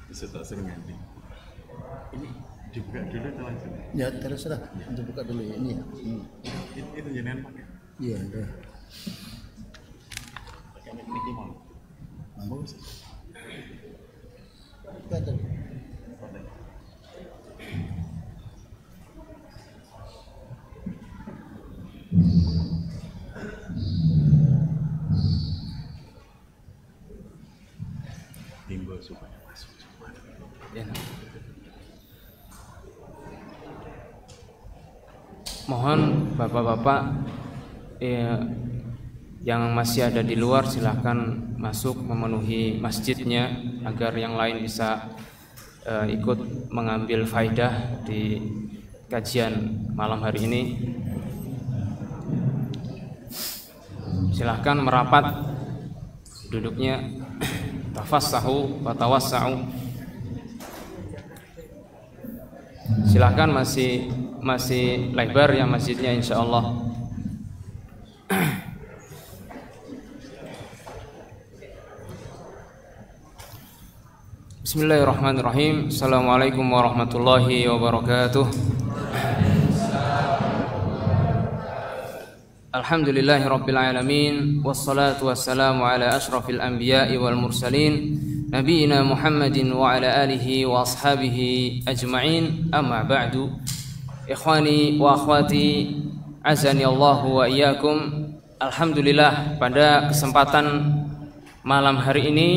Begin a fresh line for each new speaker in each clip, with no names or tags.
Bisa sering nanti. Ini dibuka dulu atau langsung?
Ya terserah, dibuka dulu ya ini ya.
Itu jenengan pakai?
Iya, udah.
Pakai mic mau?
Mau. Kata.
Timbul supaya masuk semua.
Ya. Mohon bapak-bapak yang masih ada di luar silahkan masuk memenuhi masjidnya agar yang lain bisa ikut mengambil faidah di kajian malam hari ini. Silahkan merapat duduknya. Tafassahu wa tawassa'u. Silahkan masih lebar ya masjidnya insyaallah. Bismillahirrahmanirrahim. Assalamualaikum warahmatullahi wabarakatuh. Alhamdulillahirabbil alamin wassalatu wassalamu ala asyrafil anbiya'i wal mursalin nabiyina Muhammadin wa ala alihi wa ashabihi ajma'in. Amma ba'du. Ikhwani wa akhwati azani Allahu wa iyyakum. Alhamdulillah pada kesempatan malam hari ini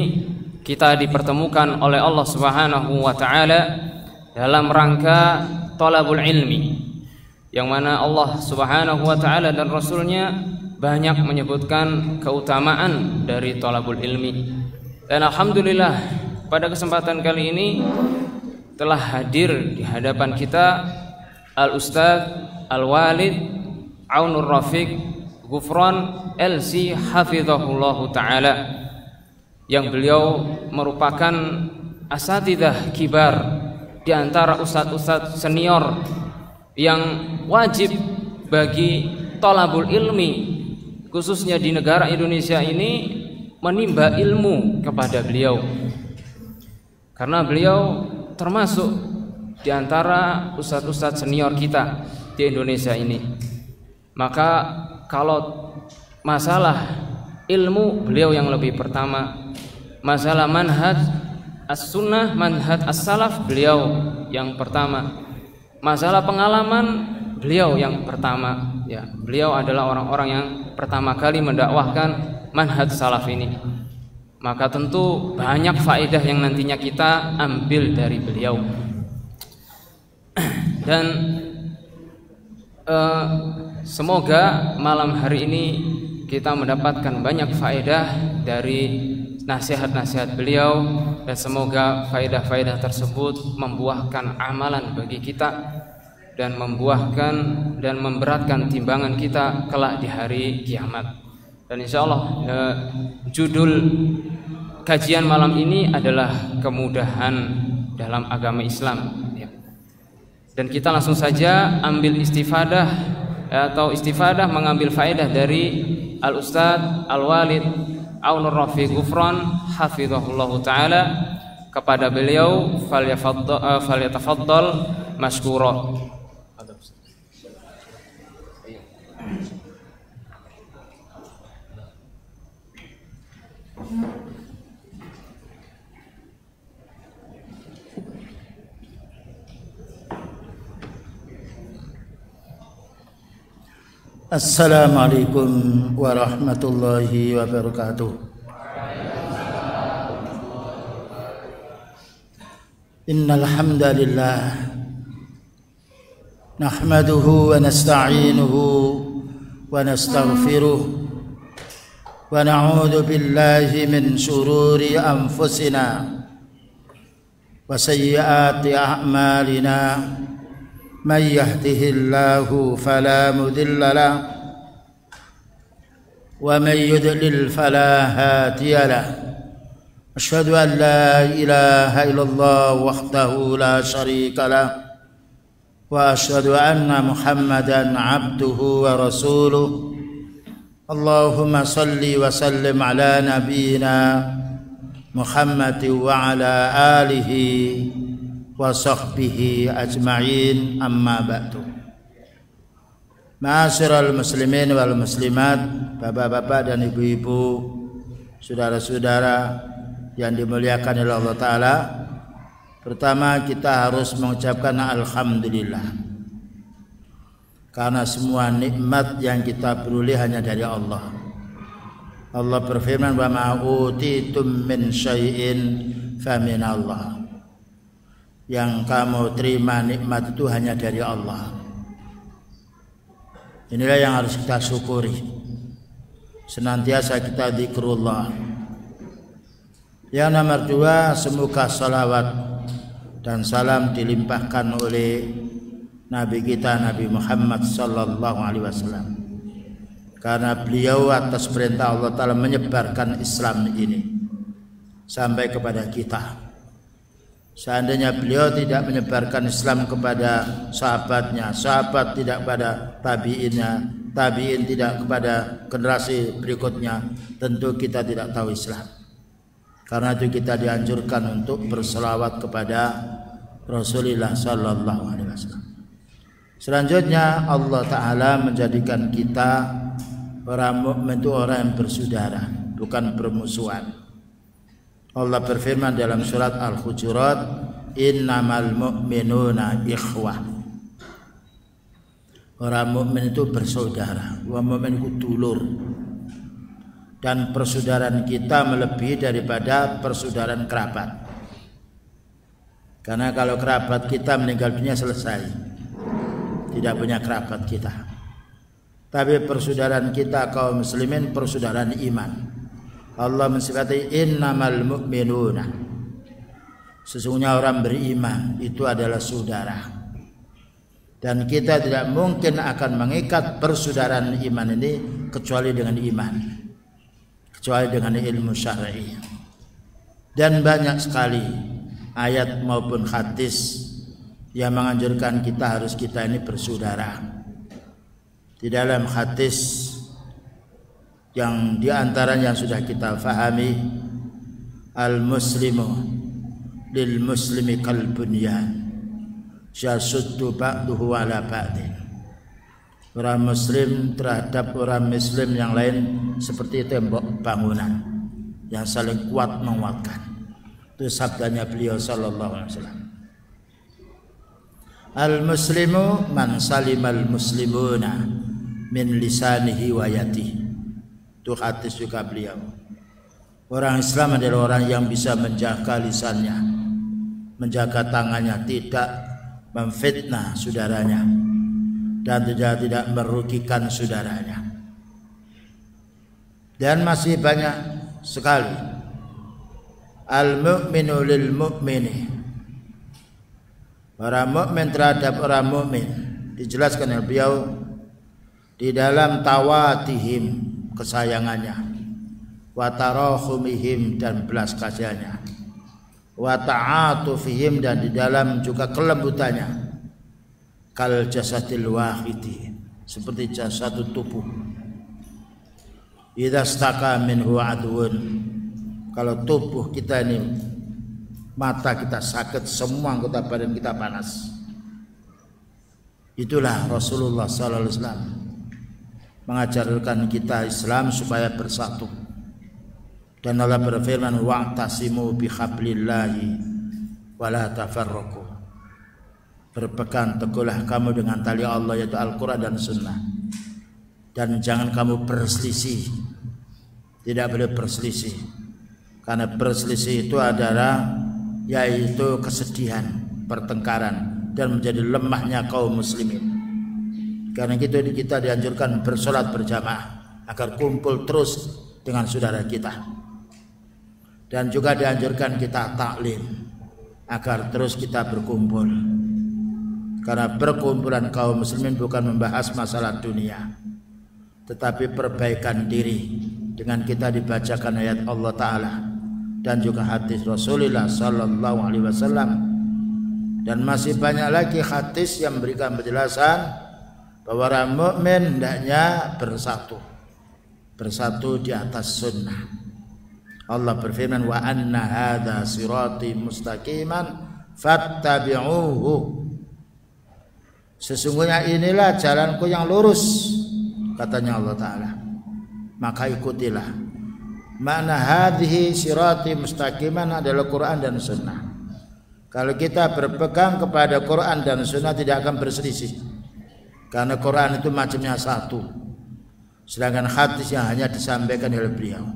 kita dipertemukan oleh Allah Subhanahu wa taala dalam rangka thalabul ilmi, yang mana Allah Subhanahu wa taala dan Rasulnya banyak menyebutkan keutamaan dari thalabul ilmi. Dan alhamdulillah pada kesempatan kali ini telah hadir di hadapan kita Al-Ustadz Al-Walid Aunur Rafiq Ghufran LC hafizahullahu taala, yang beliau merupakan asatidzah kibar di antara ustadz-ustadz senior yang wajib bagi thalabul ilmi khususnya di negara Indonesia ini menimba ilmu kepada beliau, karena beliau termasuk di antara ustadz-ustadz senior kita di Indonesia ini. Maka kalau masalah ilmu beliau yang lebih pertama, masalah manhaj as-sunnah, manhaj as-salaf beliau yang pertama, masalah pengalaman beliau yang pertama. Ya, beliau adalah orang-orang yang pertama kali mendakwahkan manhaj salaf ini. Maka tentu banyak faedah yang nantinya kita ambil dari beliau. Dan semoga malam hari ini kita mendapatkan banyak faedah dari nasihat-nasihat beliau, dan semoga faedah-faedah tersebut membuahkan amalan bagi kita dan membuahkan dan memberatkan timbangan kita kelak di hari kiamat. Dan insyaallah judul kajian malam ini adalah kemudahan dalam agama Islam. Dan kita langsung saja ambil istifadah atau istifadah mengambil faedah dari Al-Ustadz Al-Walid Aunur Rafiq Ghufran hafizahullahu taala. Kepada beliau falyatafaddal mashkura.
Assalamualaikum warahmatullahi wabarakatuh. Innal hamdalillah nahmaduhu wa nasta'inuhu wa nastaghfiruh wa na'udzu billahi min shururi anfusina wa sayyiati a'malina. من يهده الله فلا مضل له ومن يضلل فلا هادي له. أشهد أن لا إله إلا الله وحده لا شريك له وأشهد أن محمدا عبده ورسوله اللهم صل وسلم على نبينا محمد وعلى آله وصحبه أجمعين أما بعد. Ma'asyiral muslimin wal muslimat, bapak-bapak dan ibu-ibu, saudara-saudara yang dimuliakan oleh Allah Ta'ala. Pertama, kita harus mengucapkan alhamdulillah, karena semua nikmat yang kita peroleh hanya dari Allah. Allah berfirman, wa ma utitum min syai'in famin Allah. Yang kamu terima nikmat itu hanya dari Allah. Inilah yang harus kita syukuri. Senantiasa kita zikrullah. Yang nomor dua, semoga salawat dan salam dilimpahkan oleh Nabi kita Nabi Muhammad sallallahu alaihi wasallam. Karena beliau atas perintah Allah Ta'ala menyebarkan Islam ini sampai kepada kita. Seandainya beliau tidak menyebarkan Islam kepada sahabatnya, sahabat tidak kepada tabi'innya, tabi'in tidak kepada generasi berikutnya, tentu kita tidak tahu Islam. Karena itu kita dianjurkan untuk berselawat kepada Rasulullah sallallahu alaihi wasallam. Selanjutnya Allah Ta'ala menjadikan kita orang mukmin itu orang yang bersaudara, bukan bermusuhan. Allah berfirman dalam surat Al-Hujurat, innamal mu'minuna ikhwah. Orang mukmin itu bersaudara, orang mukmin itu dulur. Dan persaudaraan kita melebihi daripada persaudaraan kerabat. Karena kalau kerabat kita meninggal dunia selesai, tidak punya kerabat kita. Tapi persaudaraan kita kaum muslimin persaudaraan iman. Allah mensifati innamal mu'minuna. Sesungguhnya orang beriman itu adalah saudara. Dan kita tidak mungkin akan mengikat persaudaraan iman ini kecuali dengan iman, kecuali dengan ilmu syar'i. Dan banyak sekali ayat maupun hadis yang menganjurkan kita ini bersaudara. Di dalam hadis yang diantaranya yang sudah kita fahami, al-muslimu lil muslimi kal bunyan yasuddu ba'duhu ala ba'din. Orang muslim terhadap orang muslim yang lain seperti tembok bangunan yang saling kuat menguatkan. Itu sabdanya beliau sallallahu alaihi wasallam. Al-muslimu man salimal muslimuna min lisanihi wa yadihi. Itu hadis juga beliau. Orang Islam adalah orang yang bisa menjaga lisannya, menjaga tangannya, tidak memfitnah saudaranya, dan tidak merugikan saudaranya. Dan masih banyak sekali al-mu'minu lil mu'mini. Orang mukmin terhadap orang mukmin dijelaskan oleh beliau di dalam tawadihim, kesayangannya, wa tarahumihim, dan belas kasihannya, wa ta'atufihim, dan di dalam juga kelembutannya, kal jasadil wahidi, seperti jasad tubuh. Idza staka minhu adwun, kalau tubuh kita ini, mata kita sakit, semua anggota badan kita panas. Itulah Rasulullah sallallahu alaihi wasallam mengajarkan kita Islam supaya bersatu. Dan Allah berfirman, wa'tasimu bihablillahi wala tafarraqu. Berpegang teguhlah kamu dengan tali Allah, yaitu Al-Quran dan Sunnah, dan jangan kamu berselisih. Tidak boleh berselisih, karena berselisih itu adalah yaitu kesedihan, pertengkaran, dan menjadi lemahnya kaum muslimin. Karena itu kita dianjurkan bersolat berjamaah agar kumpul terus dengan saudara kita. Dan juga dianjurkan kita taklim agar terus kita berkumpul. Karena perkumpulan kaum muslimin bukan membahas masalah dunia, tetapi perbaikan diri dengan kita dibacakan ayat Allah Ta'ala dan juga hadis Rasulullah Sallallahu Alaihi Wasallam Dan masih banyak lagi hadis yang memberikan penjelasan bahwa orang mukmin hendaknya bersatu di atas sunnah. Allah berfirman, wa anna hadza sirati mustaqiman fattabi'uhu. Sesungguhnya inilah jalanku yang lurus, katanya Allah Ta'ala, maka ikutilah. Makna hadhihi sirati mustaqiman adalah Quran dan sunnah. Kalau kita berpegang kepada Quran dan sunnah tidak akan berselisih, karena Quran itu macamnya satu, sedangkan hadis yang hanya disampaikan oleh beliau.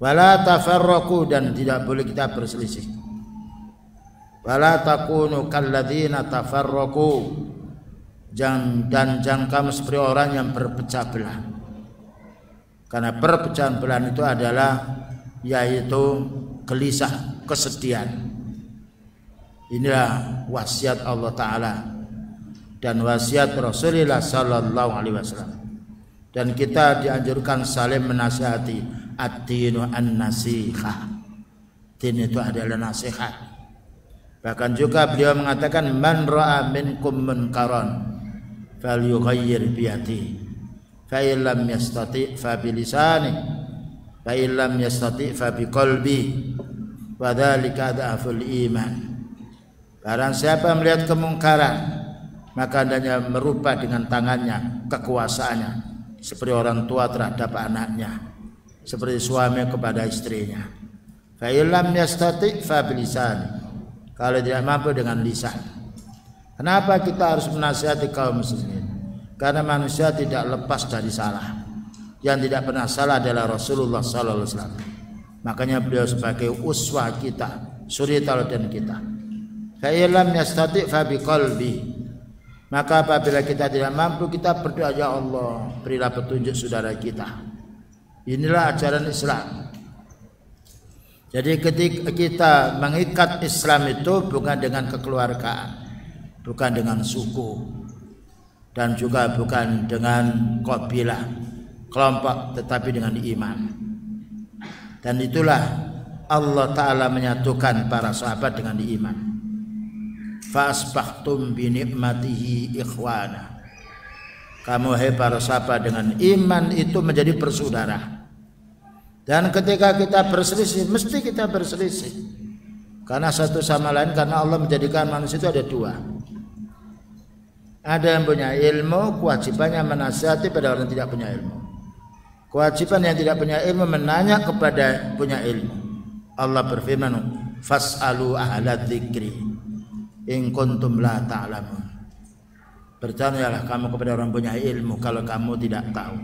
Wala tafarraqu, dan tidak boleh kita berselisih. Wala takunu kalladzina tafarraqu, dan jangan kamu seperti orang yang berpecah belah. Karena perpecahan belah itu adalah yaitu gelisah, kesedihan. Inilah wasiat Allah Ta'ala dan wasiat Rasulullah Sallallahu Alaihi Wasallam. Dan kita dianjurkan saling menasihati. Ad-dinu an-nasihah. Din itu adalah nasihat. Bahkan juga beliau mengatakan, man ra'a minkum munkaran falyughayyir biyadihi, fa illam yastati' fa bilisanihi, fa illam yastati' fa biqalbihi, wa dzalika dhaful iman. Barang siapa melihat kemungkaran, maka hendaknya merubah dengan tangannya, kekuasaannya, seperti orang tua terhadap anaknya, seperti suami kepada istrinya. Fa illam yastati' fa bilisani, kalau tidak mampu dengan lisan. Kenapa kita harus menasihati kaum muslimin? Karena manusia tidak lepas dari salah. Yang tidak pernah salah adalah Rasulullah sallallahu alaihi wasallam. Makanya beliau sebagai uswah kita, suri tauladan kita. Fa illam yastati' fa biqalbi, maka apabila kita tidak mampu, kita berdoa, ya Allah, berilah petunjuk saudara kita. Inilah ajaran Islam. Jadi ketika kita mengikat Islam itu bukan dengan kekeluargaan, bukan dengan suku, dan juga bukan dengan kabilah, kelompok, tetapi dengan iman. Dan itulah Allah Ta'ala menyatukan para sahabat dengan iman. Fa asbahtum bi ni'matihi ikhwana. Kamu hai para sahabat dengan iman itu menjadi bersaudara. Dan ketika kita berselisih, mesti kita berselisih karena satu sama lain, karena Allah menjadikan manusia itu ada dua. Ada yang punya ilmu, kewajibannya menasihati pada orang yang tidak punya ilmu. Kewajiban yang tidak punya ilmu menanya kepada punya ilmu. Allah berfirman, fas'alu ahla dzikri in kuntum la ta'lamun. Bertanyalah kamu kepada orang punya ilmu kalau kamu tidak tahu.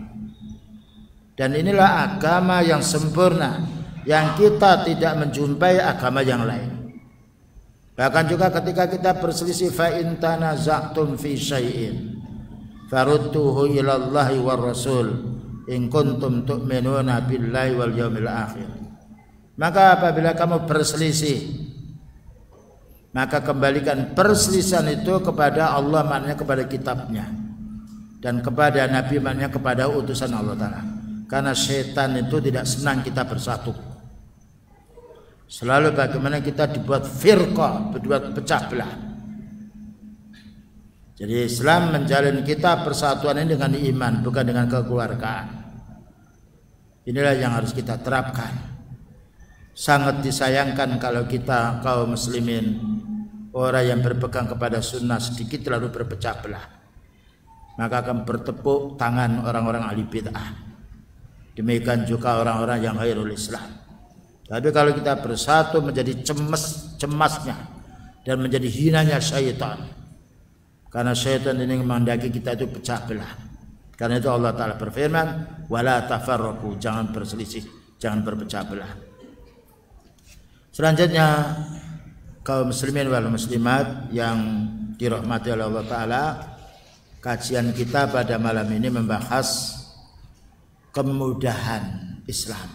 Dan inilah agama yang sempurna, yang kita tidak menjumpai agama yang lain. Bahkan juga ketika kita berselisih, fa in tanaza'tum fi syai'in farudduhu ila Allahi war Rasul in kuntum tu'minuna billahi wal yaumil akhir. Maka apabila kamu berselisih, maka kembalikan perselisihan itu kepada Allah, maknanya kepada kitabnya, dan kepada Nabi, maknanya kepada utusan Allah Ta'ala. Karena setan itu tidak senang kita bersatu. Selalu bagaimana kita dibuat firqah, dibuat pecah belah. Jadi Islam menjalin kita persatuan ini dengan iman, bukan dengan kekeluargaan. Inilah yang harus kita terapkan. Sangat disayangkan kalau kita kaum muslimin, orang yang berpegang kepada sunnah sedikit lalu berpecah belah, maka akan bertepuk tangan orang-orang ahli bid'ah. Demikian juga orang-orang yang khairul Islam. Tapi kalau kita bersatu menjadi cemasnya dan menjadi hinanya syaitan, karena syaitan ini menghendaki kita itu pecah belah. Karena itu Allah Ta'ala berfirman, wala tafarraqu, jangan berselisih, jangan berpecah belah. Selanjutnya, kaum muslimin wal muslimat yang dirahmati oleh Allah Ta'ala, kajian kita pada malam ini membahas kemudahan Islam.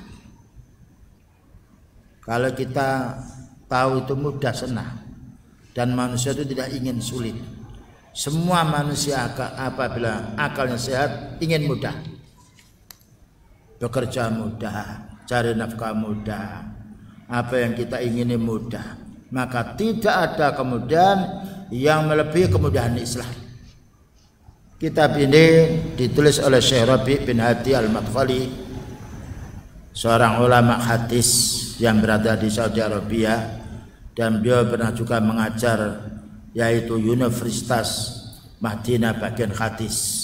Kalau kita tahu itu mudah, senang, dan manusia itu tidak ingin sulit. Semua manusia apabila akalnya sehat ingin mudah, bekerja mudah, cari nafkah mudah, apa yang kita ingini mudah, maka tidak ada kemudahan yang melebihi kemudahan Islam. Kitab ini ditulis oleh Syekh Rabi' bin Hadi Al-Madkhali, seorang ulama hadis yang berada di Saudi Arabia, dan beliau pernah juga mengajar yaitu Universitas Madinah bagian hadis.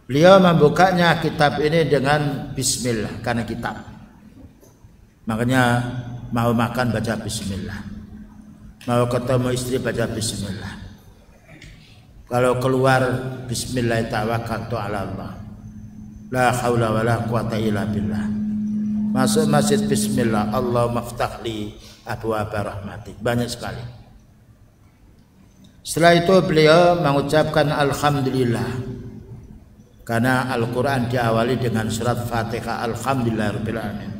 Beliau membukanya kitab ini dengan bismillah karena kitab. Makanya mau makan baca bismillah. Mau ketemu istri baca bismillah. Kalau keluar bismillah tawakkaltu ala Allah. La haula wala quwata illa billah. Masuk masjid bismillah, Allahumma ftahli abwaaba rahmatik. Banyak sekali. Setelah itu beliau mengucapkan alhamdulillah. Karena Al-Quran diawali dengan surat Fatihah Alhamdulillahirabbil alamin.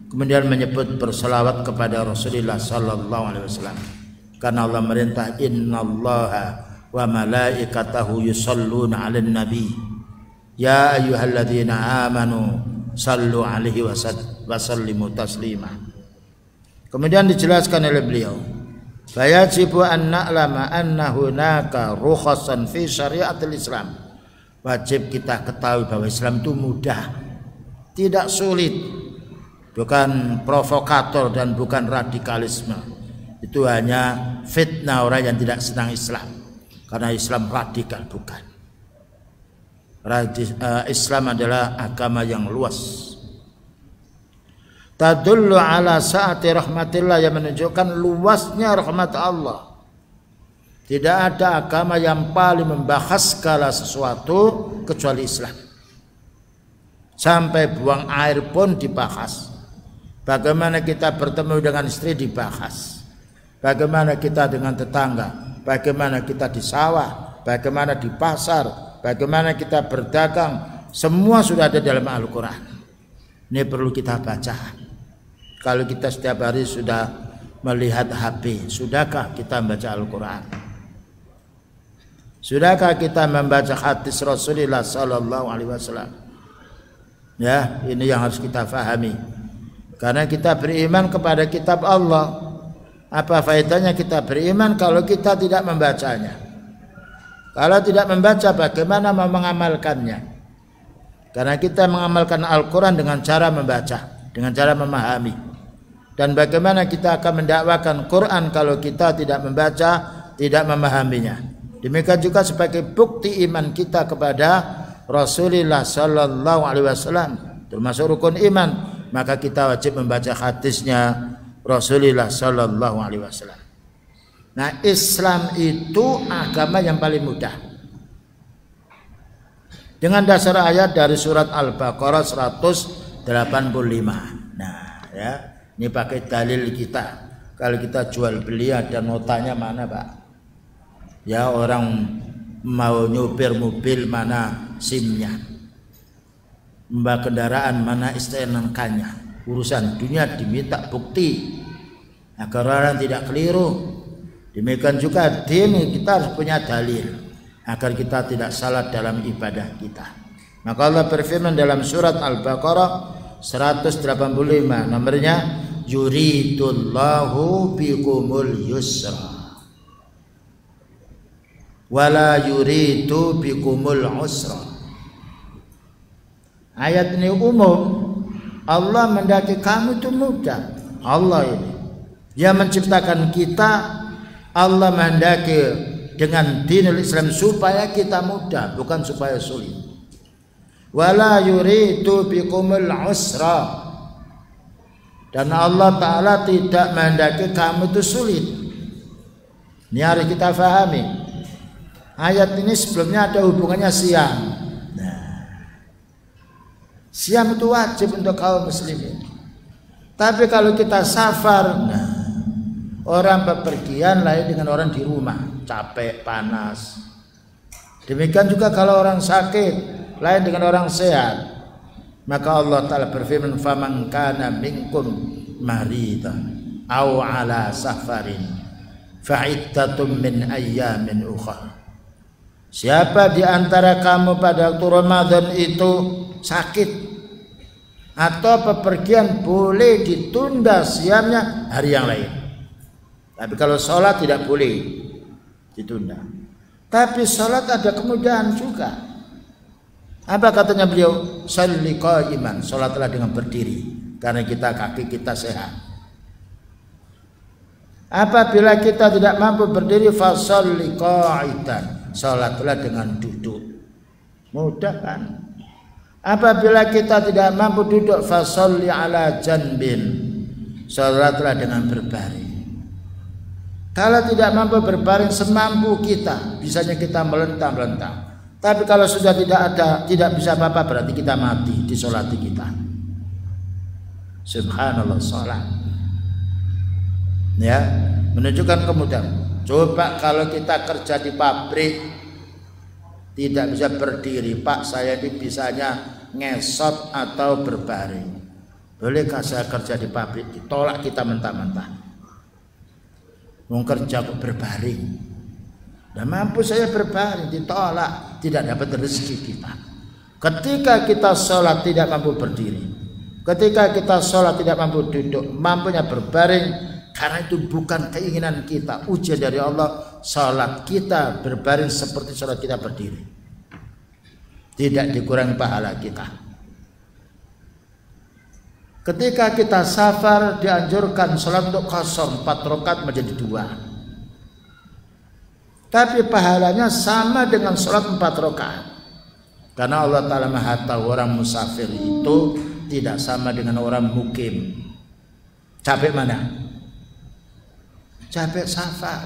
Kemudian menyebut berselawat kepada Rasulullah sallallahu alaihi wasallam. Karena Allah merintah innallaha wa malaikatahu yusholluna 'alan nabi. Ya ayyuhalladzina amanu sallu 'alaihi wa sallimu taslima. Kemudian dijelaskan oleh beliau, fayajibu an na'lama anna hunaka rukhasan fi syariatil Islam. Wajib kita ketahui bahwa Islam itu mudah, tidak sulit, bukan provokator dan bukan radikalisme. Itu hanya fitnah orang yang tidak senang Islam, karena Islam radikal bukan. Islam adalah agama yang luas. Tadullu ala sa'ati rahmatillah, yang menunjukkan luasnya rahmat Allah. Tidak ada agama yang paling membahas segala sesuatu kecuali Islam. Sampai buang air pun dibahas. Bagaimana kita bertemu dengan istri dibahas. Bagaimana kita dengan tetangga. Bagaimana kita di sawah. Bagaimana di pasar. Bagaimana kita berdagang. Semua sudah ada dalam Al-Quran. Ini perlu kita baca. Kalau kita setiap hari sudah melihat HP, sudahkah kita membaca Al-Quran? Sudahkah kita membaca hadis Rasulullah sallallahu alaihi wasallam? Ya, ini yang harus kita fahami. Karena kita beriman kepada kitab Allah. Apa faedahnya kita beriman kalau kita tidak membacanya? Kalau tidak membaca, bagaimana mau mengamalkannya? Karena kita mengamalkan Al-Quran dengan cara membaca, dengan cara memahami. Dan bagaimana kita akan mendakwakan Quran kalau kita tidak membaca, tidak memahaminya? Demikian juga sebagai bukti iman kita kepada Rasulullah sallallahu alaihi wasallam, termasuk rukun iman, maka kita wajib membaca hadisnya Rasulullah sallallahu alaihi wasallam. Nah, Islam itu agama yang paling mudah. Dengan dasar ayat dari surat Al-Baqarah 185. Nah, ya, ini pakai dalil kita. Kalau kita jual beli ada notanya mana, Pak? Ya, orang mau nyupir mobil mana SIM-nya, mbak kendaraan mana STNK-nya. Urusan dunia diminta bukti agar orang tidak keliru. Demikian juga din, kita harus punya dalil agar kita tidak salah dalam ibadah kita. Maka Allah berfirman dalam surat Al-Baqarah 185, nomornya, yuridullahu bikumul yusra wala yuridu bikumul usra. Ayat ini umum. Allah mendaki kamu itu mudah. Allah ini yang menciptakan kita. Allah mendaki dengan dinul Islam supaya kita mudah, bukan supaya sulit. Wala yuridu bikumul usra, dan Allah Ta'ala tidak mendaki kamu itu sulit. Ini harus kita fahami. Ayat ini sebelumnya ada hubungannya siam. Nah, siam itu wajib untuk kaum muslimin. Tapi kalau kita safar, nah, orang bepergian lain dengan orang di rumah, capek, panas. Demikian juga kalau orang sakit lain dengan orang sehat. Maka Allah Ta'ala berfirman, faman kana minkum maridan aw ala safarin fa'iddatum min ayyamin ukhra. Siapa di antara kamu pada waktu Ramadan itu sakit atau bepergian, boleh ditunda siamnya hari yang lain. Tapi kalau sholat tidak boleh ditunda. Tapi sholat ada kemudahan juga. Apa katanya beliau? Sholli qa'iman, sholatlah dengan berdiri, karena kaki kita sehat. Apabila kita tidak mampu berdiri, fa sholli qa'idan, sholatlah dengan duduk. Mudah kan? Apabila kita tidak mampu duduk, fa sholli ala janbin, sholatlah dengan berbaring. Kalau tidak mampu berbaring semampu kita, bisanya kita melentang-melentang. Tapi kalau sudah tidak bisa apa-apa, berarti kita mati di sholat kita. Subhanallah, sholat. Ya, menunjukkan kemudahan. Coba kalau kita kerja di pabrik, tidak bisa berdiri, Pak, saya ini bisanya ngesot atau berbaring. Bolehkah saya kerja di pabrik? Ditolak kita mentah-mentah. Mau kerja kok berbaring, dan mampu saya berbaring, ditolak, tidak dapat rezeki kita. Ketika kita sholat tidak mampu berdiri, ketika kita sholat tidak mampu duduk, mampunya berbaring, karena itu bukan keinginan kita, ujian dari Allah. Sholat kita berbaring seperti sholat kita berdiri, tidak dikurangi pahala kita. Ketika kita safar dianjurkan sholat untuk qasar 4 rakaat menjadi 2. Tapi pahalanya sama dengan sholat 4 rakaat. Karena Allah Ta'ala Maha tahu orang musafir itu tidak sama dengan orang mukim. Capek mana? Capek safar.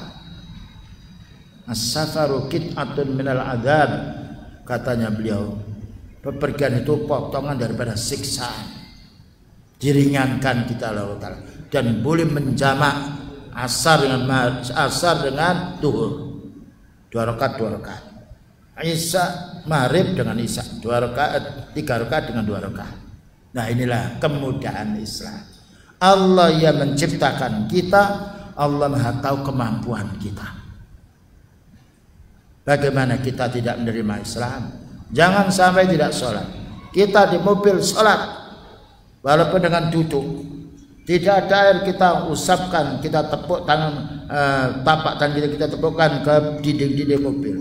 As-safaru qit'atun minal adzab, katanya beliau. Bepergian itu potongan daripada siksaan. Diringankan kita Allah Ta'ala, dan boleh menjamak asar dengan duhur 2 rakaat, isya maghrib dengan isya 2 rakaat, 3 rakaat dengan 2 rakaat. Nah, inilah kemudahan Islam. Allah yang menciptakan kita, Allah Maha tahu kemampuan kita. Bagaimana kita tidak menerima Islam? Jangan sampai tidak sholat. Kita di mobil sholat walaupun dengan duduk, tidak ada air kita usapkan, kita tepuk tangan, tapak tangan kita tepukkan ke dinding-dinding mobil.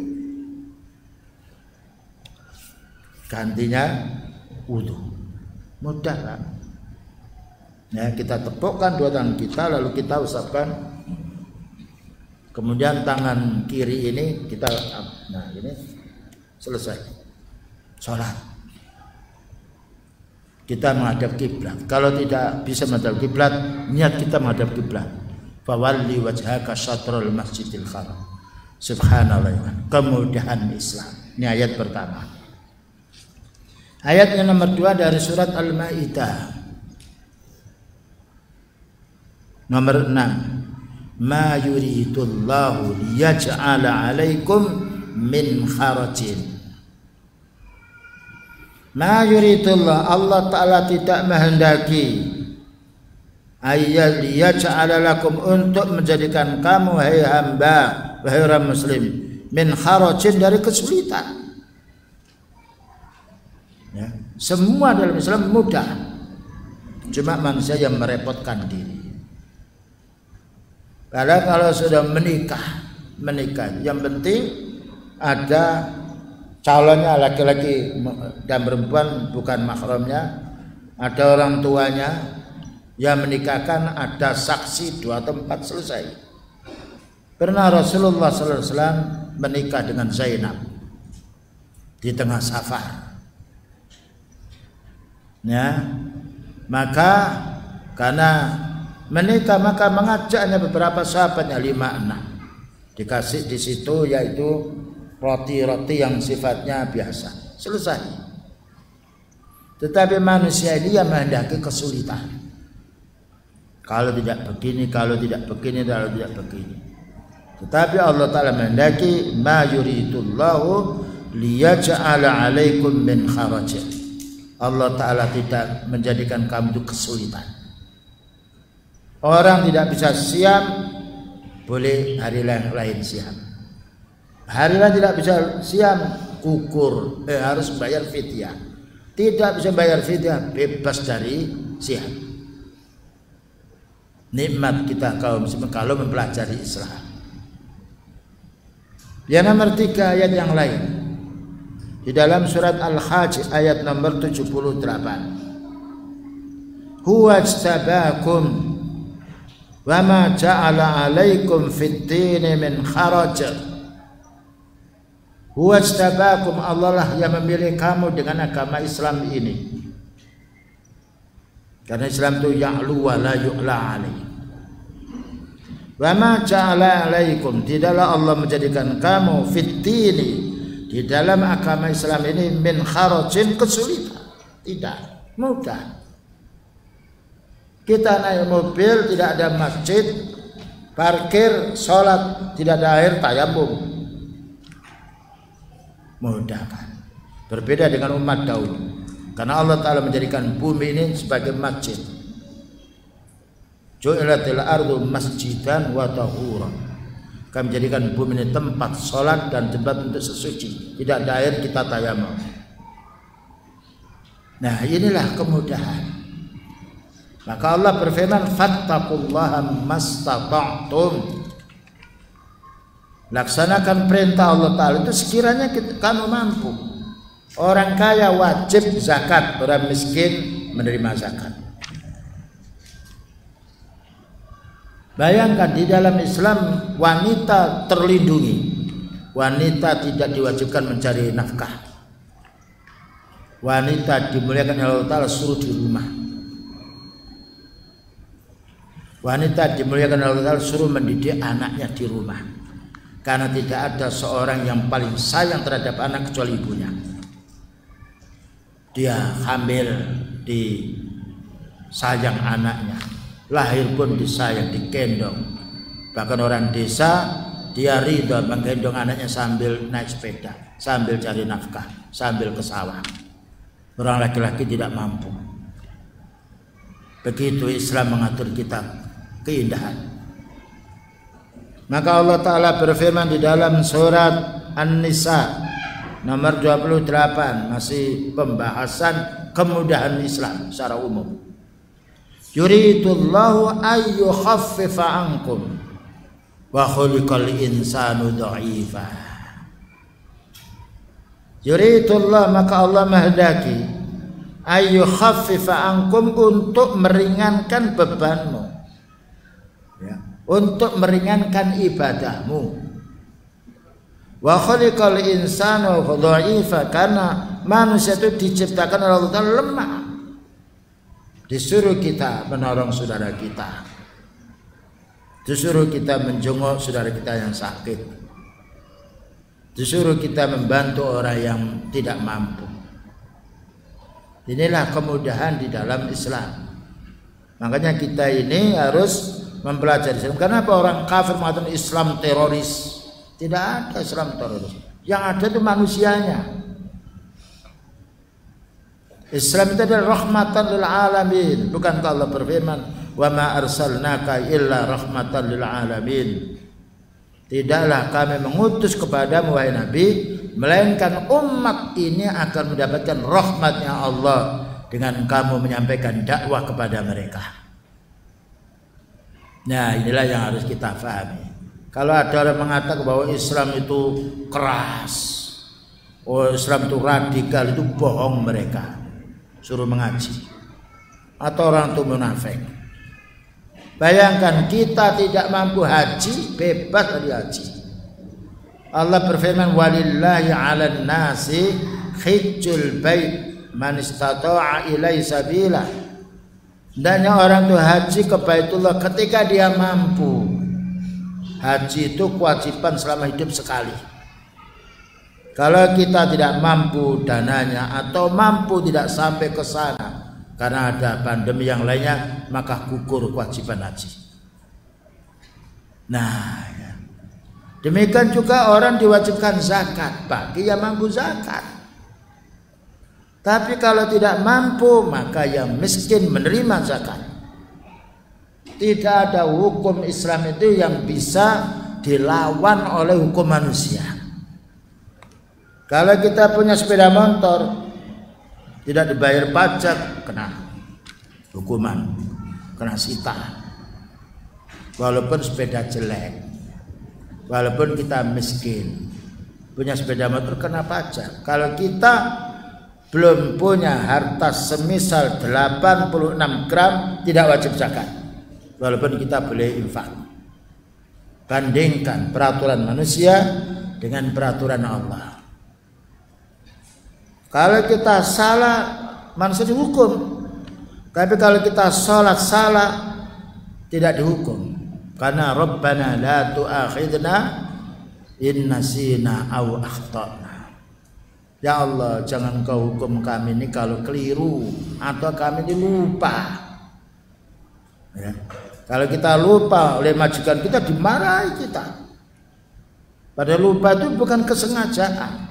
Gantinya wudu. Mudah kan? Ya, kita tepukkan 2 tangan kita, lalu kita usapkan. Kemudian tangan kiri ini kita, nah ini selesai sholat. Kita menghadap kiblat. Kalau tidak bisa menghadap kiblat, niat kita menghadap kiblat. Fawalli wajhaka syatrul masjidil haram. Subhanallah, kemudahan Islam. Ini ayat pertama. Ayat yang nomor 2 dari surat Al-Maidah. Nomor 6. Ma yuridullahu liyaj'ala 'alaikum min kharajin. Ma yuridullah, Allah Ta'ala tidak menghendaki ayyaj'ala lakum, untuk menjadikan kamu hai hamba, wahai orang muslim, min kharajin, dari kesulitan. Ya, semua dalam Islam mudah, cuma manusia yang merepotkan diri. Padahal kalau sudah menikah, yang penting ada calonnya, laki-laki dan perempuan, bukan mahramnya, ada orang tuanya yang menikahkan, ada saksi 2 atau 4, selesai. Pernah Rasulullah SAW menikah dengan Zainab di tengah safar. Ya, maka karena menikah maka mengajaknya beberapa sahabatnya, 5-6, dikasih di situ, yaitu roti-roti yang sifatnya biasa, selesai. Tetapi manusia ini yang menghendaki kesulitan. Kalau tidak begini, kalau tidak begini, kalau tidak begini. Tetapi Allah Ta'ala menghendaki ma yuridullahu liyaj'ala 'alaikum min kharajin. Allah Ta'ala tidak menjadikan kamu itu kesulitan. Orang tidak bisa siam, boleh hari lain siam. Hari lain tidak bisa siam, kukur, harus bayar fidyah. Tidak bisa bayar fidyah, bebas dari siam. Nikmat kita kaum muslimin kalau mempelajari Islam. Yang nomor 3 ayat yang lain di dalam surat Al-Hajj ayat nomor 78. Huwa istabakum wa ma ja'ala 'alaikum fid-din min kharaj. Huwa istabakum, Allah lah yang memilih kamu dengan agama Islam ini. Karena Islam itu ya'lu wa la yu'la alaihi. Wa ma ja'ala 'alaikum, tidaklah Allah menjadikan kamu fid-dini, di dalam agama Islam ini min kharajin, kesulitan. Tidak mudah. Kita naik mobil tidak ada masjid, parkir, sholat tidak ada air, tayamum. Mudah kan? Berbeda dengan umat dahulu. Karena Allah Ta'ala menjadikan bumi ini sebagai masjid. Ju'ilatil ardu masjidan wa tahuran. Kami menjadikan bumi ini tempat sholat dan tempat untuk sesuci. Tidak ada air, kita tayamum. Nah, inilah kemudahan. Maka Allah berfirman, fattaqullaha mastata'tum. Laksanakan perintah Allah Ta'ala itu sekiranya kamu mampu. Orang kaya wajib zakat, orang miskin menerima zakat. Bayangkan di dalam Islam wanita terlindungi. Wanita tidak diwajibkan mencari nafkah. Wanita dimuliakan oleh Allah Ta'ala, suruh di rumah. Wanita dimuliakan oleh Allah Ta'ala, suruh mendidik anaknya di rumah. Karena tidak ada seorang yang paling sayang terhadap anak kecuali ibunya. Dia hamil disayang anaknya, lahir pun disayang, digendong. Bahkan orang desa dia ridho menggendong anaknya sambil naik sepeda, sambil cari nafkah, sambil ke sawah. Orang laki-laki tidak mampu. Begitu Islam mengatur kita, keindahan. Maka Allah Ta'ala berfirman di dalam surat An-Nisa nomor 28, masih pembahasan kemudahan Islam secara umum. Yuridullahu ayyukhaffifa ankum wa khuliqal insanu dha'ifa. Yuridullah, maka Allah menghendaki ayyukhaffifa ankum, untuk meringankan bebanmu, ya, untuk meringankan ibadahmu. Wa khuliqal insanu dha'ifa, karena manusia itu diciptakan oleh Allah Ta'ala lemah. Disuruh kita menolong saudara kita, disuruh kita menjenguk saudara kita yang sakit, disuruh kita membantu orang yang tidak mampu. Inilah kemudahan di dalam Islam. Makanya kita ini harus mempelajari Islam. Kenapa orang kafir mengatakan Islam teroris? Tidak ada Islam teroris. Yang ada itu manusianya. Islam itu adalah rahmatan lil alamin. Bukankah Allah berfirman, "Wa ma arsalnaka illa rahmatan lil alamin." Tidaklah kami mengutus kepadamu wahai Nabi, melainkan umat ini akan mendapatkan rahmatnya Allah dengan kamu menyampaikan dakwah kepada mereka. Nah, inilah yang harus kita pahami. Kalau ada orang mengatakan bahwa Islam itu keras, oh Islam itu radikal, itu bohong mereka. Suruh mengaji. Atau orang itu munafik. Bayangkan kita tidak mampu haji, bebas dari haji. Allah berfirman, walillahi 'alan nasi hijjul bait man istata'a ilaihi sabila. Hendaknya orang itu haji ke Baitullah ketika dia mampu. Haji itu kewajiban selama hidup sekali. Kalau kita tidak mampu dananya atau mampu tidak sampai ke sana karena ada pandemi yang lainnya, maka gugur kewajiban haji. Nah, ya. Demikian juga orang diwajibkan zakat bagi yang mampu zakat. Tapi kalau tidak mampu, maka yang miskin menerima zakat. Tidak ada hukum Islam itu yang bisa dilawan oleh hukum manusia. Kalau kita punya sepeda motor tidak dibayar pajak, kena hukuman, kena sita. walaupun sepeda jelek, walaupun kita miskin, punya sepeda motor kena pajak. Kalau kita belum punya harta semisal 86 gram tidak wajib zakat, walaupun kita boleh infak. Bandingkan peraturan manusia dengan peraturan Allah. Kalau kita salah, manusia dihukum. Tapi kalau kita sholat salah, tidak dihukum. Karena Rabbana la tu'akhidna in nasina aw akhtana. Ya Allah, jangan kau hukum kami ini kalau keliru atau kami ini lupa. Ya. Kalau kita lupa oleh majikan kita, dimarahi kita. Padahal lupa itu bukan kesengajaan.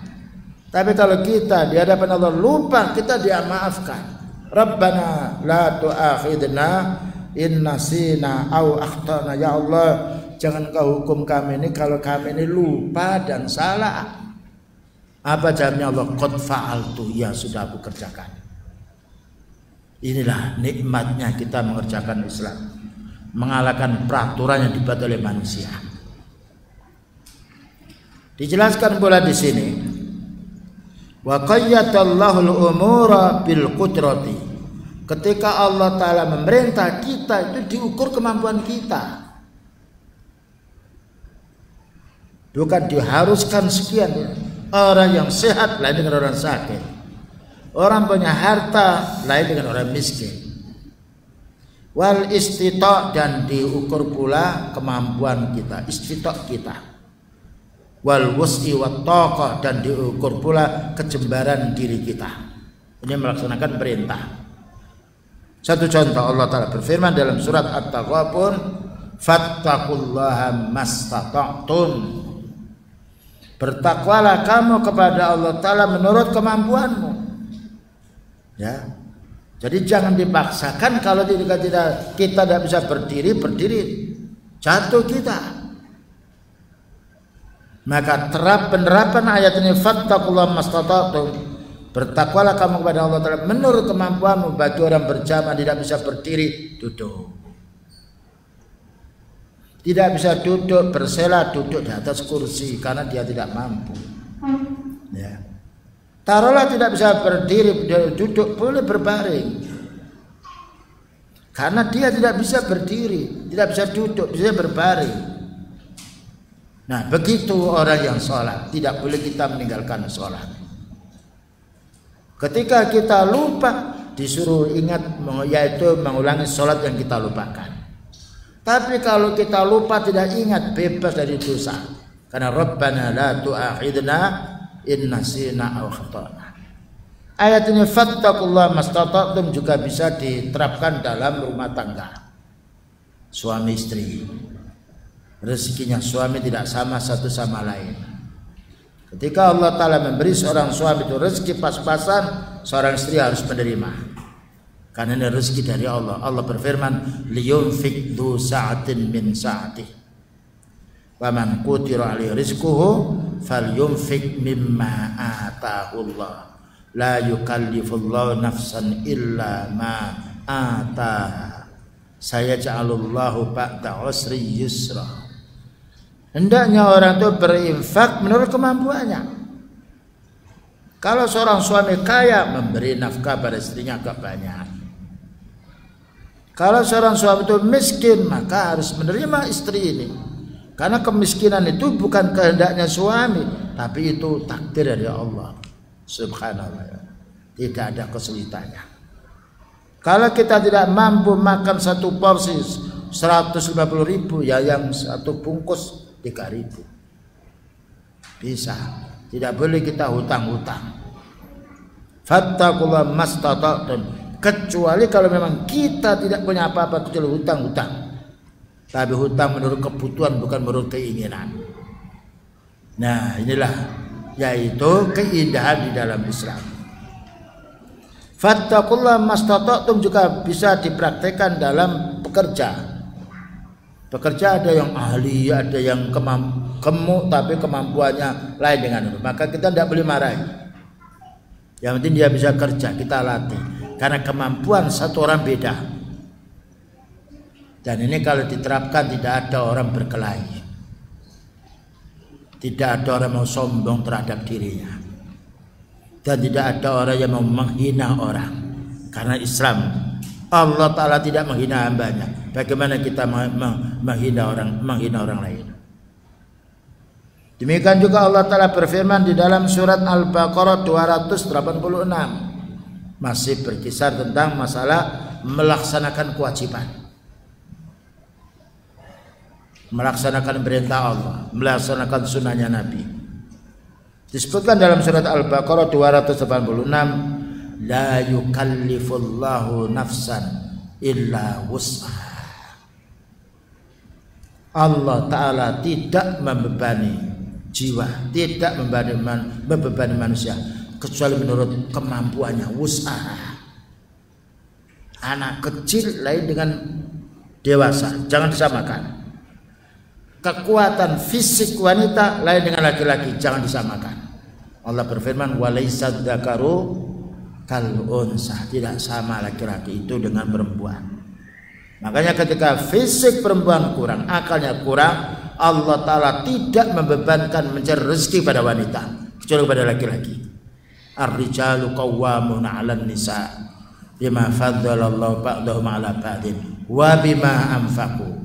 Tapi kalau kita di hadapan Allah lupa, kita dia maafkan. Rabbana la tu'akhidna in nasina aw akhtana. Ya Allah, jangan kau hukum kami ini kalau kami ini lupa dan salah. Apa jawabnya Allah? Qad fa'altu, ya sudah aku kerjakan. Inilah nikmatnya kita mengerjakan Islam, mengalahkan peraturan yang dibuat oleh manusia. Dijelaskan pula di sini, wa qayyatallahu al-umura bil qudrati. Ketika Allah Ta'ala memerintah kita, itu diukur kemampuan kita, bukan diharuskan sekian. Orang yang sehat lain dengan orang sakit, orang punya harta lain dengan orang miskin. Wal istita', dan diukur pula kemampuan kita, istita' kita. Wal wus'i wat taqah, dan diukur pula kejembaran diri kita. Ini melaksanakan perintah. Satu contoh, Allah Ta'ala berfirman dalam surat At-Taghabun, fattaqullaha mastata'tum. Bertakwalah kamu kepada Allah Ta'ala menurut kemampuanmu. Ya. Jadi jangan dipaksakan. Kalau kita tidak bisa berdiri, jatuh kita. Maka penerapan ayat ini, fattaqullaha mastata'tum, bertakwalah kamu kepada Allah Ta'ala menurut kemampuanmu. Bagi orang berjamaah tidak bisa berdiri, duduk. Tidak bisa duduk, bersela, duduk di atas kursi karena dia tidak mampu. Ya. Taruhlah tidak bisa berdiri, duduk, boleh berbaring. Karena dia tidak bisa berdiri, tidak bisa duduk, bisa berbaring. Nah, begitu orang yang sholat, tidak boleh kita meninggalkan sholat. Ketika kita lupa, disuruh ingat, yaitu mengulangi sholat yang kita lupakan. Tapi kalau kita lupa, tidak ingat, bebas dari dosa. Karena Rabbana la tu'akhidna in nasina aw akhtana. Ayat ini fattaqullaha mastata'tum juga bisa diterapkan dalam rumah tangga. Suami istri, rezekinya suami tidak sama satu sama lain. Ketika Allah Ta'ala memberi seorang suami itu rezeki pas-pasan, seorang istri harus menerima. Karena ini rezeki dari Allah. Allah berfirman, liyunfik du sa'atin min sa'atih, wa man qutira alaihi rizquhu falyunfik mimma atahullah, la yukallifullahu nafsan illa ma ataha, sayaj'alullahu ba'da usri yusra. Hendaknya orang itu berinfak menurut kemampuannya. Kalau seorang suami kaya, memberi nafkah pada istrinya agak banyak. Kalau seorang suami itu miskin, maka harus menerima istri ini. Karena kemiskinan itu bukan kehendaknya suami, tapi itu takdir dari Allah Subhanallah. Tidak ada kesulitannya. Kalau kita tidak mampu makan satu porsi 150.000, ya yang satu bungkus 3.000. Bisa. Tidak boleh kita hutang-hutang. Fattaqullaha mastata'tum. Kecuali kalau memang kita tidak punya apa-apa kecuali hutang-hutang. Tapi hutang menurut kebutuhan, bukan menurut keinginan. Nah, inilah yaitu keindahan di dalam Islam. Fattaqullaha mastata'tum juga bisa dipraktekkan dalam pekerja. Pekerja ada yang ahli, ada yang gemuk tapi kemampuannya lain dengan itu. Maka kita tidak boleh marahi. Yang penting dia bisa kerja, kita latih. Karena kemampuan satu orang beda. Dan ini kalau diterapkan tidak ada orang berkelahi, tidak ada orang mau sombong terhadap dirinya, dan tidak ada orang yang mau menghina orang. Karena Islam, Allah Ta'ala tidak menghina hambanya. Bagaimana kita menghina orang lain? Demikian juga Allah Ta'ala berfirman di dalam surat Al-Baqarah 286, masih berkisar tentang masalah melaksanakan kewajiban, melaksanakan perintah Allah, melaksanakan sunnahnya Nabi. Disebutkan dalam surat Al-Baqarah 286, la yukallifullahu nafsan illa wus'aha. Allah Ta'ala tidak membebani jiwa, tidak membebani manusia kecuali menurut kemampuannya, wus'aha. Anak kecil lain dengan dewasa, jangan disamakan. Kekuatan fisik wanita lain dengan laki-laki, jangan disamakan. Allah berfirman, walaysa dzakaru kal unsa, tidak sama laki-laki itu dengan perempuan. Makanya ketika fisik perempuan kurang, akalnya kurang, Allah Ta'ala tidak membebankan mencari rezeki pada wanita kecuali pada laki-laki. Ar-rijalu qawwamuna 'alan nisa bima faddalallahu ba'dahum 'ala ba'din wa bima anfaqu.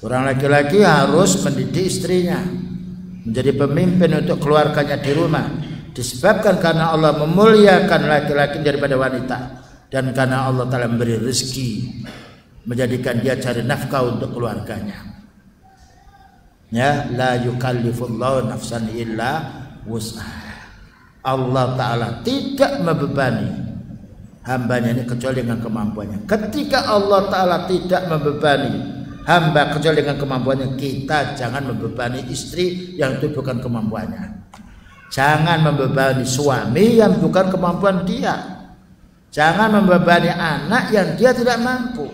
Orang laki-laki harus mendidik istrinya, menjadi pemimpin untuk keluarganya di rumah, disebabkan karena Allah memuliakan laki-laki daripada wanita, dan karena Allah Ta'ala memberi rezeki, menjadikan dia cari nafkah untuk keluarganya. Ya, la yukallifullahu nafsan illa wus'aha. Allah Ta'ala tidak membebani hambanya ini kecuali dengan kemampuannya. Ketika Allah Ta'ala tidak membebani hamba kecuali dengan kemampuannya, kita jangan membebani istri yang itu bukan kemampuannya. Jangan membebani suami yang bukan kemampuan dia. Jangan membebani anak yang dia tidak mampu.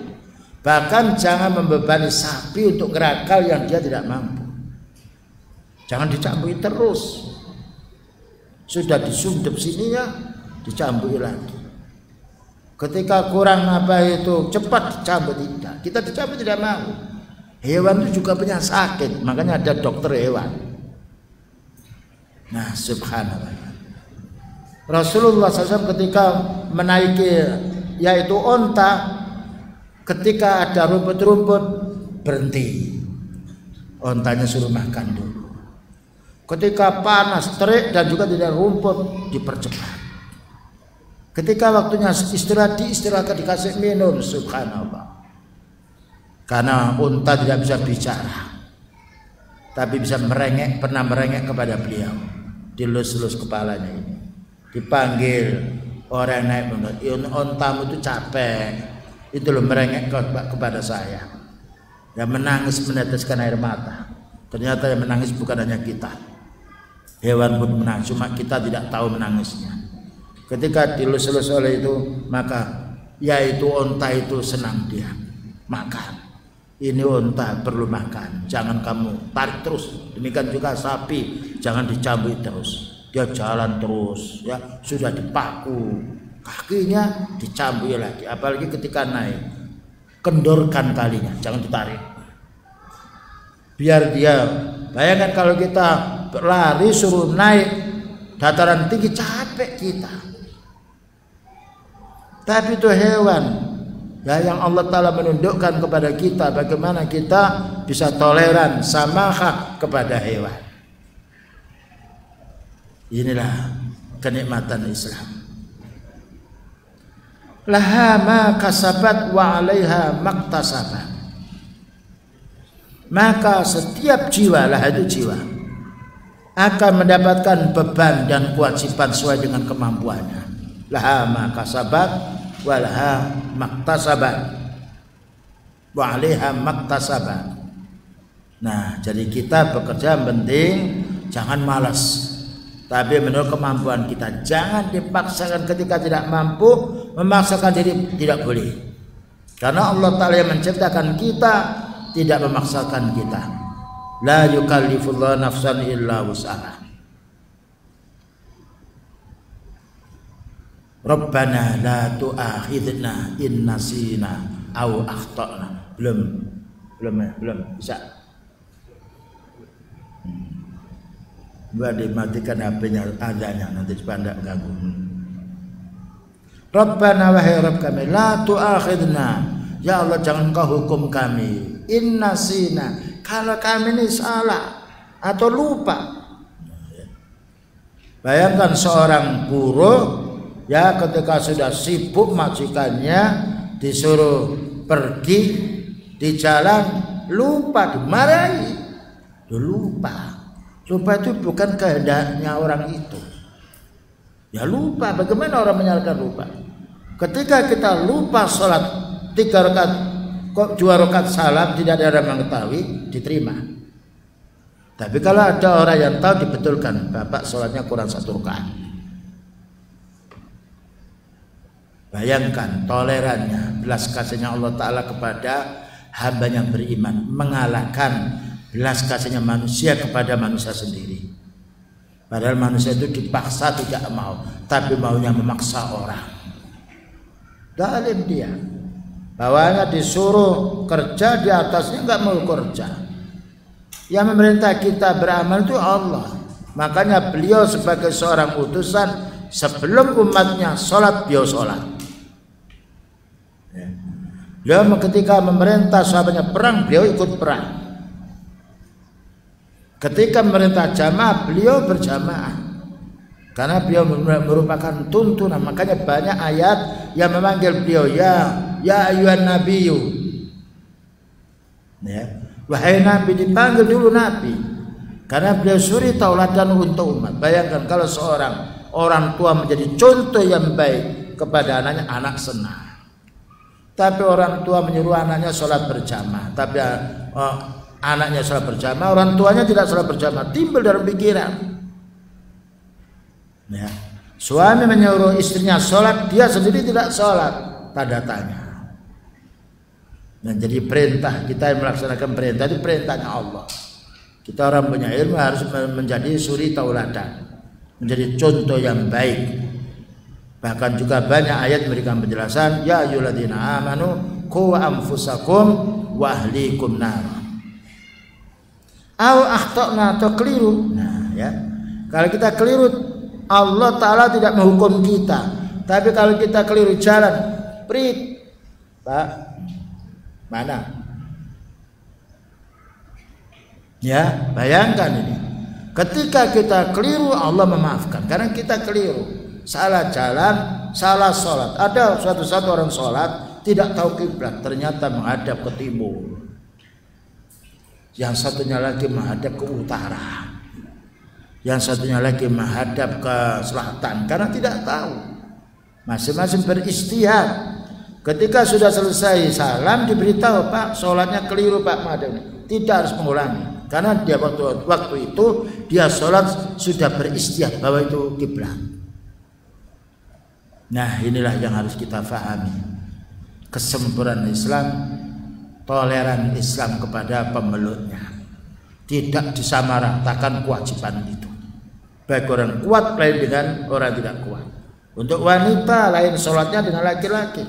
Bahkan jangan membebani sapi untuk ngerakal yang dia tidak mampu. Jangan dicambui terus. Sudah disundep sininya, dicambui lagi. Ketika kurang apa itu cepat dicabut, tidak. Kita dicabut tidak mau. Hewan itu juga punya sakit, makanya ada dokter hewan. Nah, subhanallah. Rasulullah SAW ketika menaiki yaitu onta, ketika ada rumput-rumput berhenti, ontanya suruh makan dulu. Ketika panas terik dan juga tidak rumput dipercepat. Ketika waktunya istirahat, diistirahatkan, dikasih minum, subhanallah. Karena unta tidak bisa bicara, tapi bisa merengek, pernah merengek kepada beliau. Dilus-lus kepalanya ini. Dipanggil orang naik banget, untamu itu capek. Itu loh merengek kepada saya. Dan menangis meneteskan air mata. Ternyata yang menangis bukan hanya kita. Hewan pun menangis, cuma kita tidak tahu menangisnya. Ketika dilus-lus oleh itu, maka yaitu unta itu senang dia makan. Ini unta perlu makan, jangan kamu tarik terus. Demikian juga sapi, jangan dicambuk terus. Dia jalan terus, ya sudah dipaku, kakinya dicambuk lagi. Apalagi ketika naik, kendorkan talinya, jangan ditarik. Biar dia, bayangkan kalau kita lari suruh naik dataran tinggi, capek kita. Tapi itu hewan ya, yang Allah Ta'ala menundukkan kepada kita, bagaimana kita bisa toleran, samahah kepada hewan. Inilah kenikmatan Islam. Laha ma kasabat wa 'alaiha maktasabat. Maka setiap jiwa, lah itu jiwa, akan mendapatkan beban dan kewajiban sesuai dengan kemampuannya. Laha ma kasabat walaha maktasabat wa 'alaiha maktasabat. Nah, jadi kita bekerja penting jangan malas, tapi menurut kemampuan kita. Jangan dipaksakan ketika tidak mampu, memaksakan diri tidak boleh. Karena Allah Ta'ala yang menciptakan kita tidak memaksakan kita. La yukallifullahu nafsan illa wus'aha. Rabbana la tu'akhidna in nasina au akhtana. Belum bisa. Buat dimatikan HP-nya adanya nanti supaya enggak ganggu. Rabbana wahai Rabb kami, la tu'akhidna, ya Allah jangan kau hukum kami, inna sina, kalau kami ini salah atau lupa. Bayangkan seorang buruh ya ketika sudah sibuk majikannya disuruh pergi di jalan lupa, dimarahi. Lupa itu bukan kehendaknya orang itu. Ya lupa, bagaimana orang menyalahkan lupa? Ketika kita lupa sholat 3 rakaat, kok 2 rakaat salam tidak ada orang mengetahui, diterima. Tapi kalau ada orang yang tahu dibetulkan, bapak sholatnya kurang 1 rakaat. Bayangkan tolerannya, belas kasihnya Allah Ta'ala kepada hamba yang beriman, mengalahkan belas kasihnya manusia kepada manusia sendiri. Padahal manusia itu dipaksa tidak mau, tapi maunya memaksa orang. Zalim dia. Bawahnya disuruh kerja, di atasnya nggak mau kerja. Yang memerintah kita beramal itu Allah. Makanya beliau sebagai seorang utusan, sebelum umatnya sholat, beliau sholat. Beliau ketika memerintah sahabatnya perang, beliau ikut perang. Ketika memerintah jamaah, beliau berjamaah karena beliau merupakan tuntunan. Makanya banyak ayat yang memanggil beliau ya ayyuhan nabiyyu, ya, wahai nabi, dipanggil dulu nabi karena beliau suri tauladan untuk umat. Bayangkan kalau seorang orang tua menjadi contoh yang baik kepada anaknya, anak senang. Tapi orang tua menyuruh anaknya sholat berjamaah, tapi anaknya sholat berjamaah, orang tuanya tidak sholat berjamaah, timbul dalam pikiran. Ya. Suami menyuruh istrinya sholat, dia sendiri tidak sholat, tanda tanya. Dan jadi perintah kita yang melaksanakan perintah itu perintahnya Allah. Kita orang punya ilmu harus menjadi suri tauladan, menjadi contoh yang baik. Bahkan juga banyak ayat memberikan penjelasan, ya ayyuhalladzina amanu qu anfusakum wa ahlikum nar. Au akhtana, atau keliru. Nah, ya. Kalau kita keliru, Allah Ta'ala tidak menghukum kita. Tapi kalau kita keliru jalan, prit, Pak, mana? Ya, bayangkan ini. Ketika kita keliru, Allah memaafkan. Karena kita keliru, salah jalan, salah sholat. Ada suatu orang sholat tidak tahu kiblat, ternyata menghadap ke timur. Yang satunya lagi menghadap ke utara, yang satunya lagi menghadap ke selatan karena tidak tahu. Masing-masing beristihad. Ketika sudah selesai salam diberitahu, Pak, sholatnya keliru Pak Madani, tidak harus mengulangi karena dia waktu itu dia sholat sudah beristihad bahwa itu kiblat. Nah, inilah yang harus kita fahami, kesempurnaan Islam, toleran Islam kepada pemeluknya, tidak disamaratakan kewajiban itu, baik orang kuat lain dengan orang tidak kuat. Untuk wanita lain sholatnya dengan laki-laki.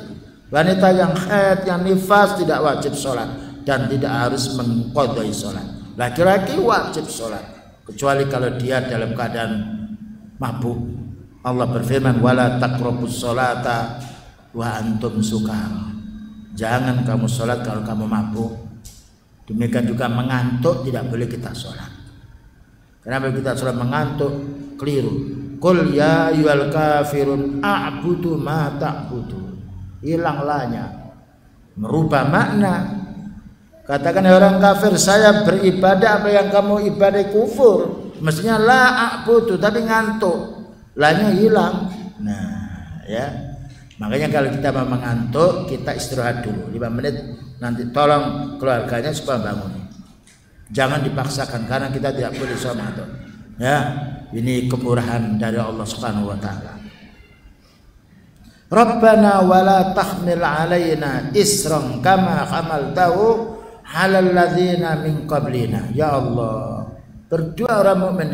Wanita yang haid, yang nifas tidak wajib sholat dan tidak harus mengqadai sholat. Laki-laki wajib sholat kecuali kalau dia dalam keadaan mabuk. Allah berfirman, wala taqrabus sholata wa antum sukara. Jangan kamu sholat kalau kamu mabuk. Demikian juga mengantuk tidak boleh kita sholat. Kenapa kita sholat mengantuk? Keliru. Qul ya ayyuhal kafirun a'budu ma ta'budu. Hilang lahnya, merubah makna. Katakan orang kafir, saya beribadah apa yang kamu ibadah, kufur. Mestinya la a'budu, tapi ngantuk, lahnya hilang. Nah, ya. Makanya kalau kita mau mengantuk, kita istirahat dulu 5 menit, nanti tolong keluarganya supaya bangun. Jangan dipaksakan karena kita tidak boleh mengantuk. Ya, ini kemurahan dari Allah Subhanahu wa taala. Rabbana wala tahmil alaina isran kama hamaltahu 'alal ladzina min qablina. Ya Allah, berdoa orang mukmin,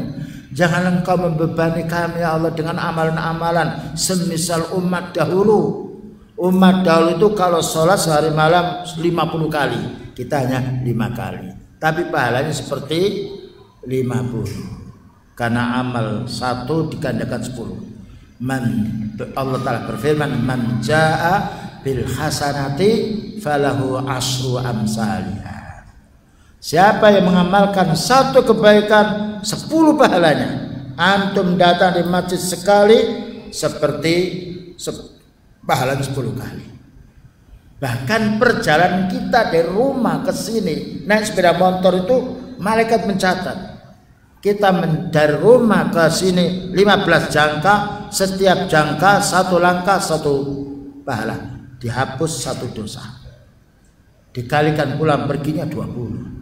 jangan Engkau membebani kami ya Allah dengan amalan-amalan semisal umat dahulu Umat dahulu itu kalau sholat sehari malam 50 kali, kita hanya 5 kali. Tapi pahalanya seperti 50. Karena amal 1 digandakan 10. Allah Ta'ala berfirman, man jaa bil hasanati falahu asru amsalihah. Siapa yang mengamalkan 1 kebaikan 10 pahalanya. Antum datang di masjid sekali seperti pahala 10 kali. Bahkan perjalanan kita dari rumah ke sini naik sepeda motor itu malaikat mencatat. Kita dari rumah ke sini 15 jangka, setiap jangka 1 langkah 1 pahala, dihapus 1 dosa. Dikalikan pulang perginya 20.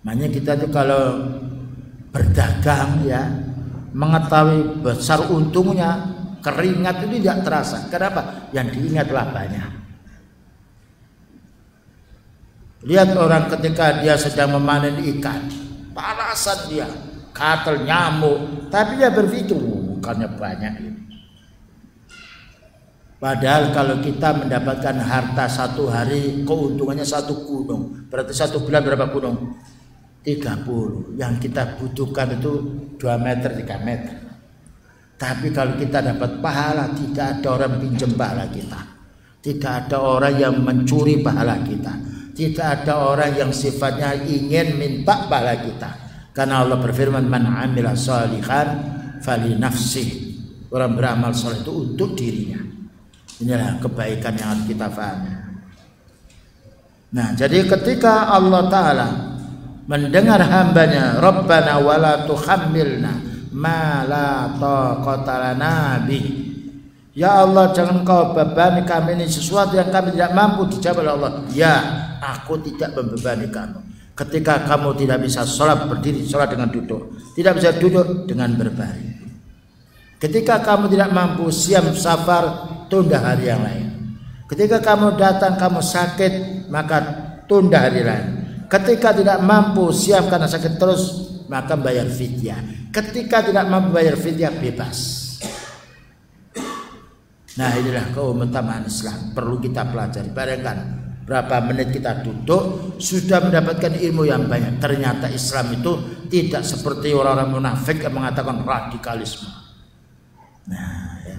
Makanya kita tuh kalau berdagang ya, mengetahui besar untungnya, keringat itu tidak terasa. Kenapa? Yang diingat labanya. Lihat orang ketika dia sedang memanen ikan, panasan dia, katel nyamuk, tapi dia berpikir bukannya banyak ini. Padahal kalau kita mendapatkan harta 1 hari, keuntungannya 1 gunung, berarti 1 bulan berapa gunung? 30. Yang kita butuhkan itu 2 meter 3 meter. Tapi kalau kita dapat pahala, tidak ada orang pinjam pahala kita, tidak ada orang yang mencuri pahala kita, tidak ada orang yang sifatnya ingin minta pahala kita. Karena Allah berfirman, man amila shalihan fali nafsi. Orang beramal saleh itu untuk dirinya. Inilah kebaikan yang harus kita pahami. Nah, jadi ketika Allah Ta'ala mendengar hambanya, Rabbana wala tuhammilna ma la taqata lana bi. Ya Allah, jangan kau bebani kami ini sesuatu yang kami tidak mampu. Dijawab oleh Allah, ya, aku tidak membebani kamu. Ketika kamu tidak bisa sholat berdiri, sholat dengan duduk, tidak bisa duduk dengan berbaring. Ketika kamu tidak mampu siam safar, tunda hari yang lain. Ketika kamu datang kamu sakit, maka tunda hari lain. Ketika tidak mampu siam karena sakit terus, maka bayar fidyah. Ketika tidak mampu bayar fidyah, bebas. Nah, inilah keutamaan Islam, perlu kita pelajari. Bayangkan berapa menit kita duduk sudah mendapatkan ilmu yang banyak. Ternyata Islam itu tidak seperti orang-orang munafik yang mengatakan radikalisme. Nah, ya,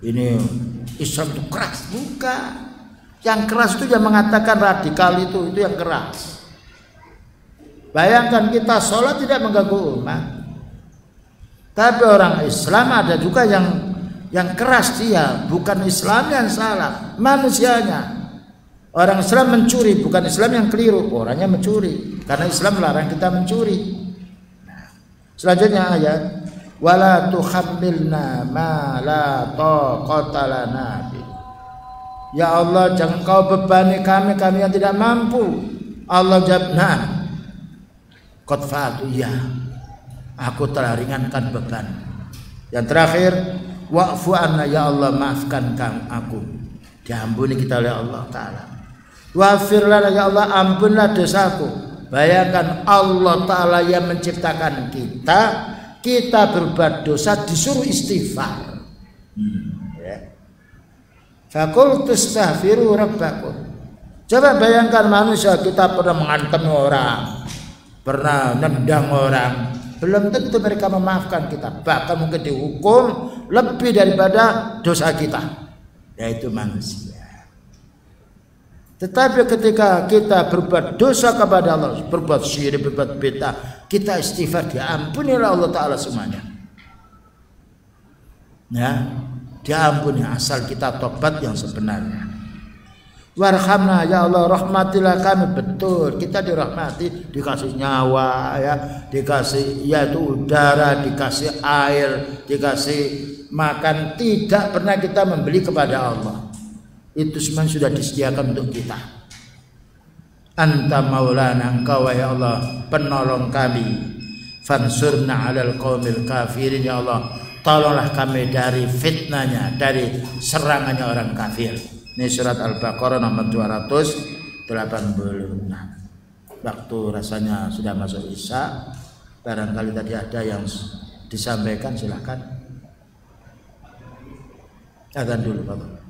ini Islam itu keras, bukan. Yang keras itu yang mengatakan radikal itu yang keras. Bayangkan kita sholat tidak mengganggu umat. Tapi orang Islam ada juga yang keras dia, bukan Islam yang salah, manusianya. Orang Islam mencuri, bukan Islam yang keliru, orangnya mencuri. Karena Islam melarang kita mencuri. Nah, selanjutnya ayat, wala tuhammilna ma la taqata lana bi. Ya Allah, jangan kau bebani kami yang tidak mampu. Allah jawab, nah, qad fa'altu, ya, aku telah ringankan beban. Yang terakhir, wa'fu anna, ya Allah, maafkan aku. Diampuni kita oleh Allah Ta'ala. Wa'fir lana, ya Allah, ampunlah dosaku. Bayangkan Allah Ta'ala yang menciptakan kita berbuat dosa disuruh istighfar. Faqultu astaghfiru rabbakum. Coba bayangkan manusia, kita pernah menghantam orang, pernah nendang orang, belum tentu mereka memaafkan kita, bahkan mungkin dihukum lebih daripada dosa kita, yaitu manusia. Tetapi ketika kita berbuat dosa kepada Allah, berbuat syirik, berbuat bid'ah, kita istighfar, diampuni oleh Allah Ta'ala semuanya. Ya, diampuni asal kita tobat yang sebenarnya. Warhamna, ya Allah, rahmatilah kami. Betul, kita dirahmati, dikasih nyawa, ya, dikasih yaitu udara, dikasih air, dikasih makan. Tidak pernah kita membeli kepada Allah. Itu semua sudah disediakan untuk kita. Anta maulana, engkau ya Allah penolong kami. Fansurna 'alal qaumil kafirin, ya Allah, tolonglah kami dari fitnahnya, dari serangannya orang kafir. Ini surat Al-Baqarah nomor 286. Waktu rasanya sudah masuk Isya. Barangkali tadi ada yang disampaikan, silakan. Azan dulu, Bapak.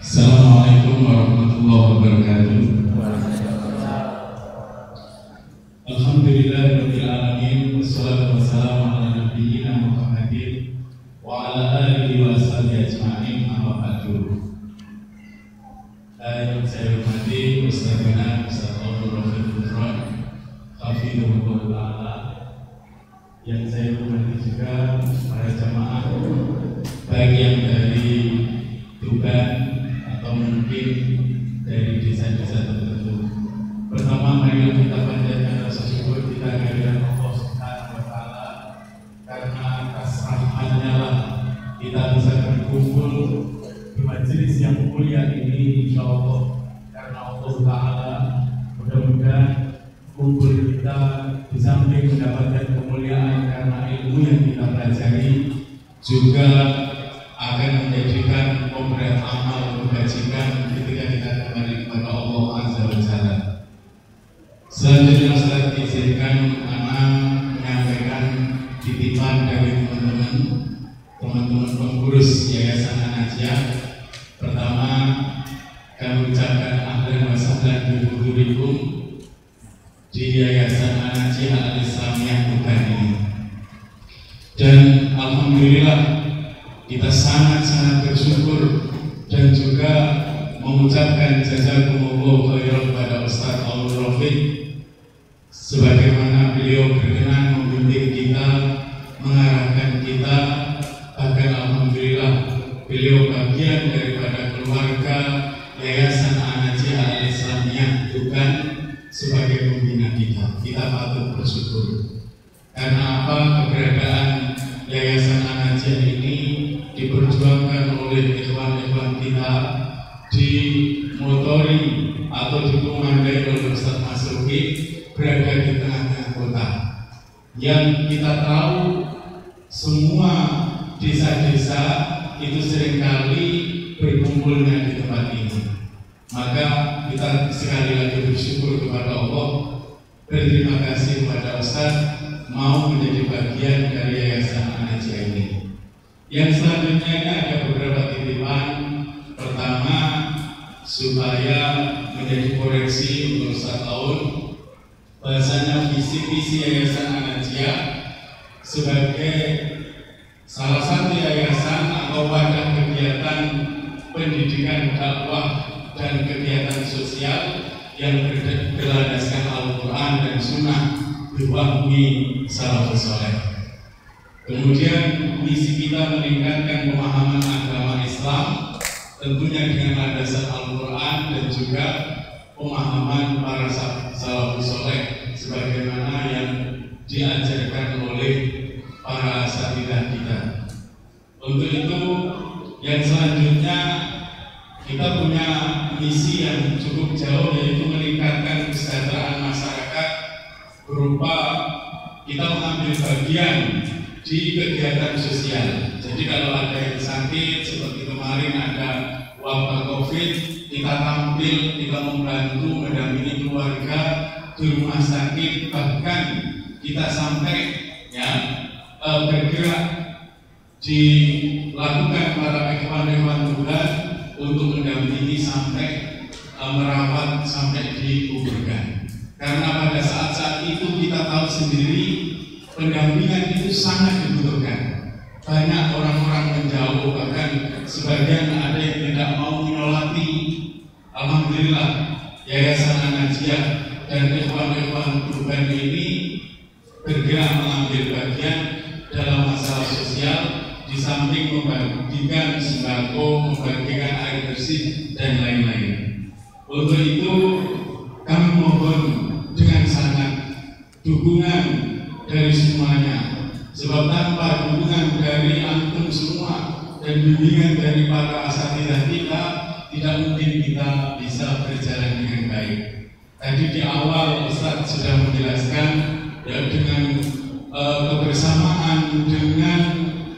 Assalamualaikum warahmatullahi wabarakatuh. Alhamdulillahirabbil alamin wassalatu wassalamu ala nabiyyina Muhammadin wa ala alihi wa sahbihi ajma'in amma ba'du. Yang saya hormati Ustazana Ustaz Abdul Rafiq Putron hafizahullah ta'ala, yang saya hormati juga para jamaah baik yang dari Tuban atau mungkin dari desa-desa tertentu. Pertama, mari kita panjatkan rasa syukur kita kepada Allah Subhanahu wa Ta'ala, karena atas rahmat-Nya lah kita bisa berkumpul di majelis yang mulia ini, insyaallah. Karena Allah Ta'ala mudah-mudahan kumpul kita di samping mendapatkan kemuliaan karena ilmu yang kita pelajari, juga akan menjadikan pemberian amal kebajikan ketika kita kembali kepada Allah Azza wa Jalla. Selanjutnya saya izinkan anak menyampaikan titipan dari teman-teman pengurus Yayasan An-Najiyah. Pertama, kami ucapkan ahlan wa sahlan bi hudurikum di Yayasan An-Najiyah Al-Islamiyah Tuban ini. Dan alhamdulillah kita sangat-sangat bersyukur dan juga mengucapkan jazakumullah khairan kepada Ustaz Abdul Rafiq sebagaimana beliau berkenan membimbing kita, mengarahkan kita, bahkan alhamdulillah beliau bagian daripada keluarga Yayasan An-Najiyah Al-Islamiyah Tuban sebagai pembina kita. Kita patut bersyukur. Karena apa? Keberadaan Yayasan An-Najiyah ini diperjuangkan oleh ikhwan-ikhwan kita, dimotori atau dikomandai oleh Ustaz Masruki, berada di tengah-tengah kota. Yang kita tahu semua desa-desa itu seringkali berkumpulnya di tempat ini. Maka kita sekali lagi bersyukur kepada Allah, berterima kasih kepada Ustaz mau menjadi bagian dari Yayasan An-Najiyah ini. Yang selanjutnya ini ada beberapa titipan. Pertama, supaya menjadi koreksi untuk Ustaz Aun, bahasanya visi-visi Yayasan An-Najiyah sebagai salah satu yayasan atau wadah kegiatan pendidikan dakwah dan kegiatan sosial yang berlandaskan Al-Quran dan Sunnah diwahmi salafus saleh. Kemudian misi kita meningkatkan pemahaman agama Islam, tentunya dengan landasan Al-Quran dan juga pemahaman para salafus saleh sebagaimana yang diajarkan oleh para asatidzah kita. Untuk itu, yang selanjutnya kita punya misi yang cukup jauh, yaitu meningkatkan kesejahteraan masyarakat berupa kita mengambil bagian di kegiatan sosial. Jadi kalau ada yang sakit seperti kemarin ada wabah COVID, kita tampil, kita membantu mendampingi keluarga di rumah sakit, bahkan kita sampai bergerak dilakukan para ikhwan-ikhwan Tuhan untuk mendampingi sampai merawat sampai dikuburkan. Karena pada saat-saat itu kita tahu sendiri pendampingan itu sangat dibutuhkan. Banyak orang-orang menjauh, bahkan sebagian ada yang tidak mau menyolati. Alhamdulillah Yayasan An-Najiyah dan ikhwan-ikhwan Tuban ini bergerak mengambil bagian dalam masalah sosial, di samping membagikan sembako, membagikan air bersih dan lain-lain. Untuk itu kami mohon dengan sangat dukungan dari semuanya, sebab tanpa dukungan dari antum semua dan bimbingan dari para asatidzah kita, tidak mungkin kita bisa berjalan dengan baik. Tadi di awal Ustaz sudah menjelaskan ya, dengan kebersamaan, dengan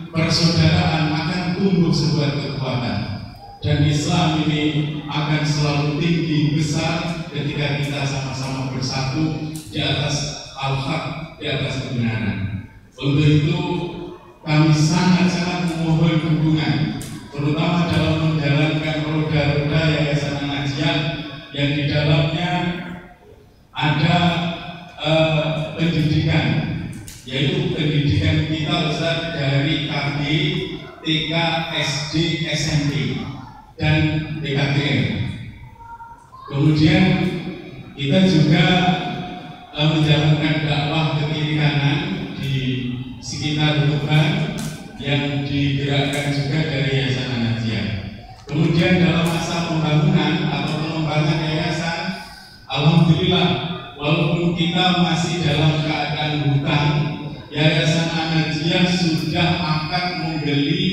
persaudaraan akan tumbuh sebuah kekuatan, dan Islam ini akan selalu tinggi besar ketika kita sama-sama bersatu di atas al-haq, di atas kebenaran. Untuk itu kami sangat-sangat memohon dukungan, terutama dalam menjalankan roda-roda Yayasan An-Najiyah yang di dalamnya ada pendidikan, yaitu pendidikan kita Ustaz dari KD, TK, SD, SMP dan PKTM. Kemudian kita juga menjalankan dakwah ke kiri kanan di sekitar Tuban yang digerakkan juga dari Yayasan An-Najiyah. Kemudian dalam masa pembangunan atau pengembangan yayasan, alhamdulillah walaupun kita masih dalam keadaan hutang, Yayasan An-Najiyah sudah akan membeli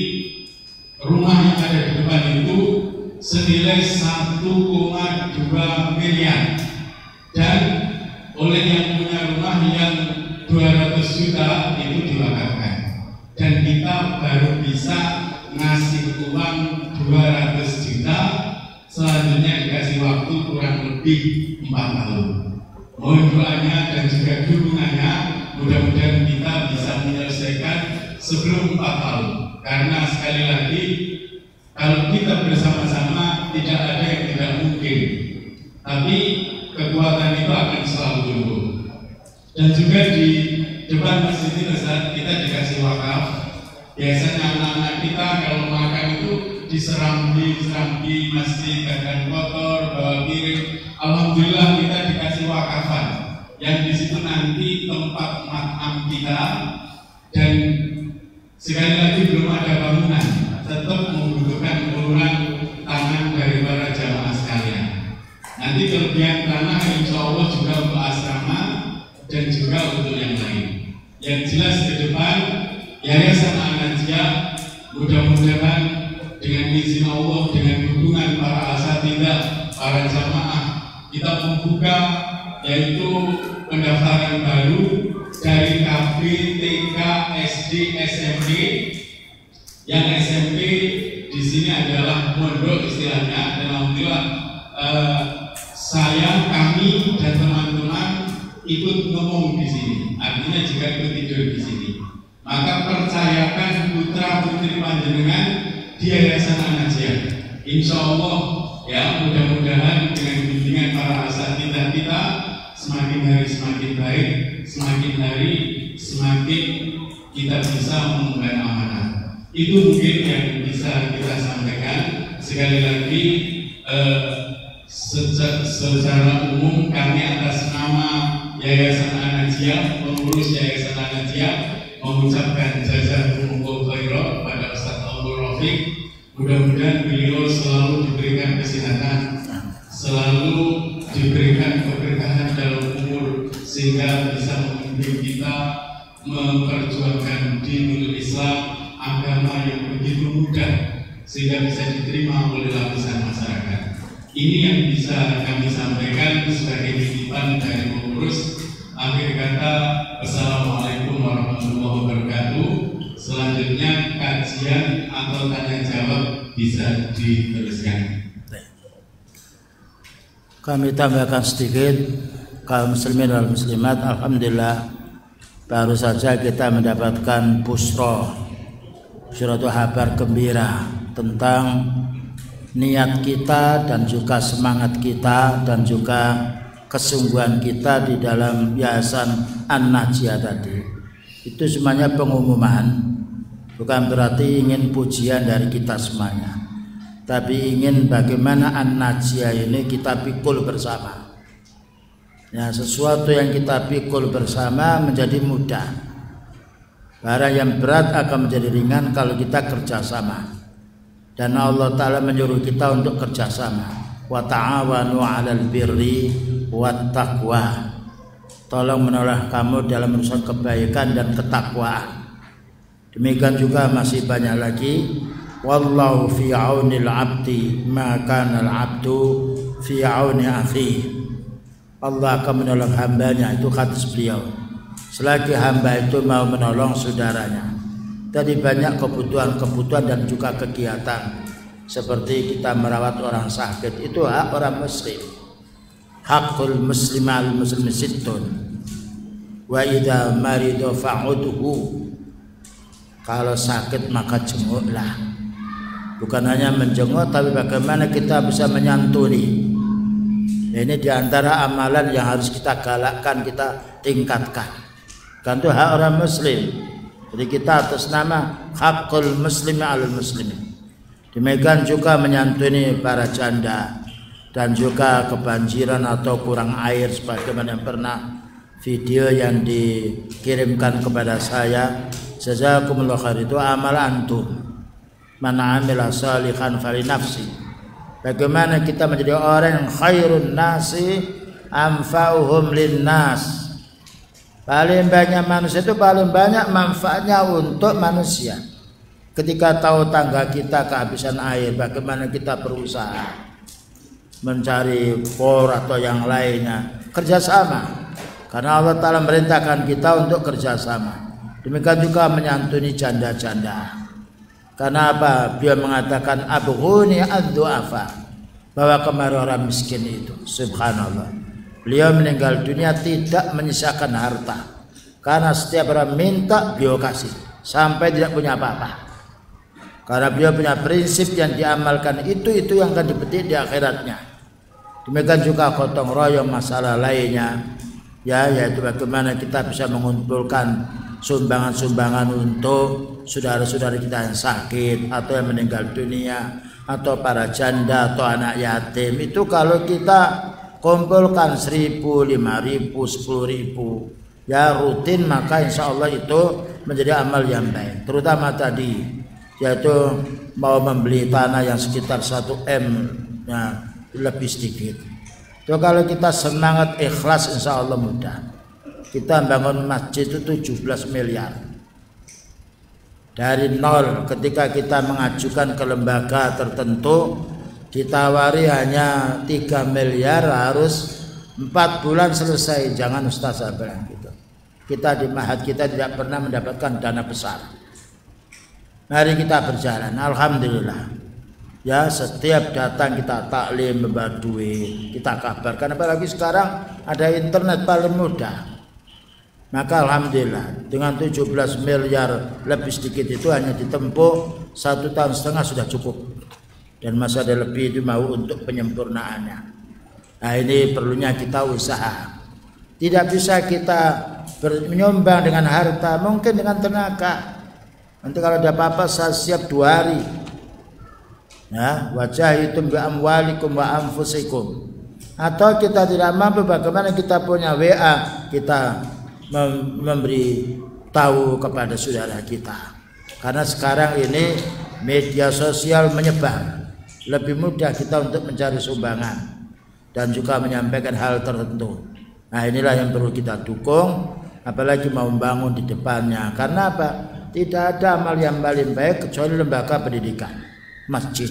rumah yang ada di depan itu senilai 1,2 miliar, dan oleh yang punya rumah yang 200 juta itu diwakafkan, dan kita baru bisa ngasih uang 200 juta, selanjutnya dikasih waktu kurang lebih 4 tahun. Mohon doanya dan juga dukungannya, mudah-mudahan kita bisa menyelesaikan sebelum 4 tahun, karena sekali lagi kalau kita bersama-sama tidak ada yang tidak mungkin, tapi kekuatan itu akan selalu tumbuh. Dan juga di depan masjid ini kita dikasih wakaf. Biasanya anak-anak kita kalau makan itu diserambi masjid, kadang kotor, bawa piring. Alhamdulillah kita dikasih wakafan yang di situ nanti tempat makam kita, dan sekali lagi belum ada bangunan, tetap membutuhkan uluran tangan dari para jamaah sekalian. Nanti kelebihan tanah insya Allah juga untuk asrama dan juga untuk yang lain. Yang jelas ke depan Yayasan An-Najiyah mudah-mudahan dengan izin Allah, dengan dukungan para asatidzah, para jamaah, kita membuka yaitu pendaftaran baru dari KB, TK, SD, SMP. Yang SMP di sini adalah pondok istilahnya, dan alhamdulillah kami dan teman-teman ikut ngomong di sini. Artinya jika ikut tidur di sini, maka percayakan putra putri panjenengan di Yayasan An-Najiyah. Insya Allah ya, mudah-mudahan dengan bimbingan para asatidzah kita semakin hari semakin baik, semakin hari semakin kita bisa mengemban amanah. Itu mungkin yang bisa kita sampaikan. Sekali lagi secara umum kami atas nama Yayasan An-Najiyah, pengurus Yayasan An-Najiyah, mengucapkan jazakumullahu khairan kepada Ustaz Abdul Rafiq. Mudah-mudahan beliau selalu diberikan kesehatan, selalu diberikan keberkahan dalam umur, sehingga bisa memimpin kita memperjuangkan dinul Islam, agama yang begitu mudah, sehingga bisa diterima oleh lapisan masyarakat. Ini yang bisa kami sampaikan sebagai titipan dari pengurus. Akhir kata, Assalamualaikum warahmatullahi wabarakatuh. Selanjutnya kajian atau tanya jawab bisa diteruskan.
Kami tambahkan sedikit, kaum muslimin wal muslimat, alhamdulillah baru saja kita mendapatkan busro, suatu kabar gembira tentang niat kita dan juga semangat kita dan juga kesungguhan kita di dalam Yayasan An-Najiyah tadi. Itu semuanya pengumuman, bukan berarti ingin pujian dari kita semuanya, tapi ingin bagaimana An-Najiyah ini kita pikul bersama. Ya, sesuatu yang kita pikul bersama menjadi mudah. Barang yang berat akan menjadi ringan kalau kita kerjasama. Dan Allah Ta'ala menyuruh kita untuk kerjasama. Wa ta'awanu 'alal birri wat taqwa. Tolong menolong kamu dalam urusan kebaikan dan ketakwaan. Demikian juga masih banyak lagi. Wallahu fi 'aunil 'abdi ma kana al-'abdu fi 'auni akhihi. Allah akan menolong hambanya, itu hadis beliau, selagi hamba itu mau menolong saudaranya. Tadi banyak kebutuhan-kebutuhan dan juga kegiatan, seperti kita merawat orang sakit, itu hak orang muslim. Hakul muslim al muslim sittun wa idza maridu fa'udhu. Kalau sakit maka jenguklah. Bukan hanya menjenguk, tapi bagaimana kita bisa menyantuni. Ini diantara amalan yang harus kita galakkan, kita tingkatkan. Kan itu hak orang muslim. Jadi kita atas nama hakul muslim al muslimin. Demikian juga menyantuni para janda dan juga kebanjiran atau kurang air, sebagaimana yang pernah video yang dikirimkan kepada saya. Jazakumullah khair, itu amal antum. Man amila salihan fali nafsi. Bagaimana kita menjadi orang yang khairun nasi anfa'uhum linnas. Paling banyak manusia itu paling banyak manfaatnya untuk manusia. Ketika tahu tangga kita kehabisan air, bagaimana kita berusaha mencari bor atau yang lainnya, kerjasama. Karena Allah Ta'ala merintahkan kita untuk kerjasama. Demikian juga menyantuni janda-janda. Karena apa? Beliau mengatakan abghuni ad-du'afa, bahwa kemari orang miskin itu. Subhanallah. Beliau meninggal dunia tidak menyisakan harta. Karena setiap orang minta beliau kasih sampai tidak punya apa-apa. Karena beliau punya prinsip yang diamalkan itu yang akan dipetik di akhiratnya. Demikian juga gotong royong masalah lainnya, ya, yaitu bagaimana kita bisa mengumpulkan sumbangan-sumbangan untuk saudara-saudara kita yang sakit atau yang meninggal dunia atau para janda atau anak yatim. Itu kalau kita kumpulkan 1.000, 5.000, 10.000 ya rutin, maka insya Allah itu menjadi amal yang baik. Terutama tadi yaitu mau membeli tanah yang sekitar 1 M ya, lebih sedikit. So, kalau kita semangat ikhlas insya Allah mudah. Kita bangun masjid itu 17 miliar dari nol. Ketika kita mengajukan ke lembaga tertentu ditawari hanya 3 miliar, harus 4 bulan selesai. Jangan Ustaz bilang gitu. Kita di Mahat kita tidak pernah mendapatkan dana besar. Mari kita berjalan, alhamdulillah. Ya, setiap datang kita taklim, membawa duit, kita kabarkan. Apalagi sekarang ada internet paling mudah. Maka alhamdulillah dengan 17 miliar lebih sedikit itu hanya ditempuh 1,5 tahun sudah cukup. Dan masih ada lebih itu mau untuk penyempurnaannya. Nah, ini perlunya kita usaha. Tidak bisa kita menyumbang dengan harta, mungkin dengan tenaga. Nanti kalau ada apa-apa saya siap 2 hari. Ya, wajahitum bi amwalikum wa anfusikum. Atau kita tidak mampu, bagaimana kita punya WA, kita memberi tahu kepada saudara kita. Karena sekarang ini media sosial menyebar, lebih mudah kita untuk mencari sumbangan dan juga menyampaikan hal tertentu. Nah, inilah yang perlu kita dukung, apalagi mau membangun di depannya. Karena apa? Tidak ada amal yang paling baik kecuali lembaga pendidikan, masjid,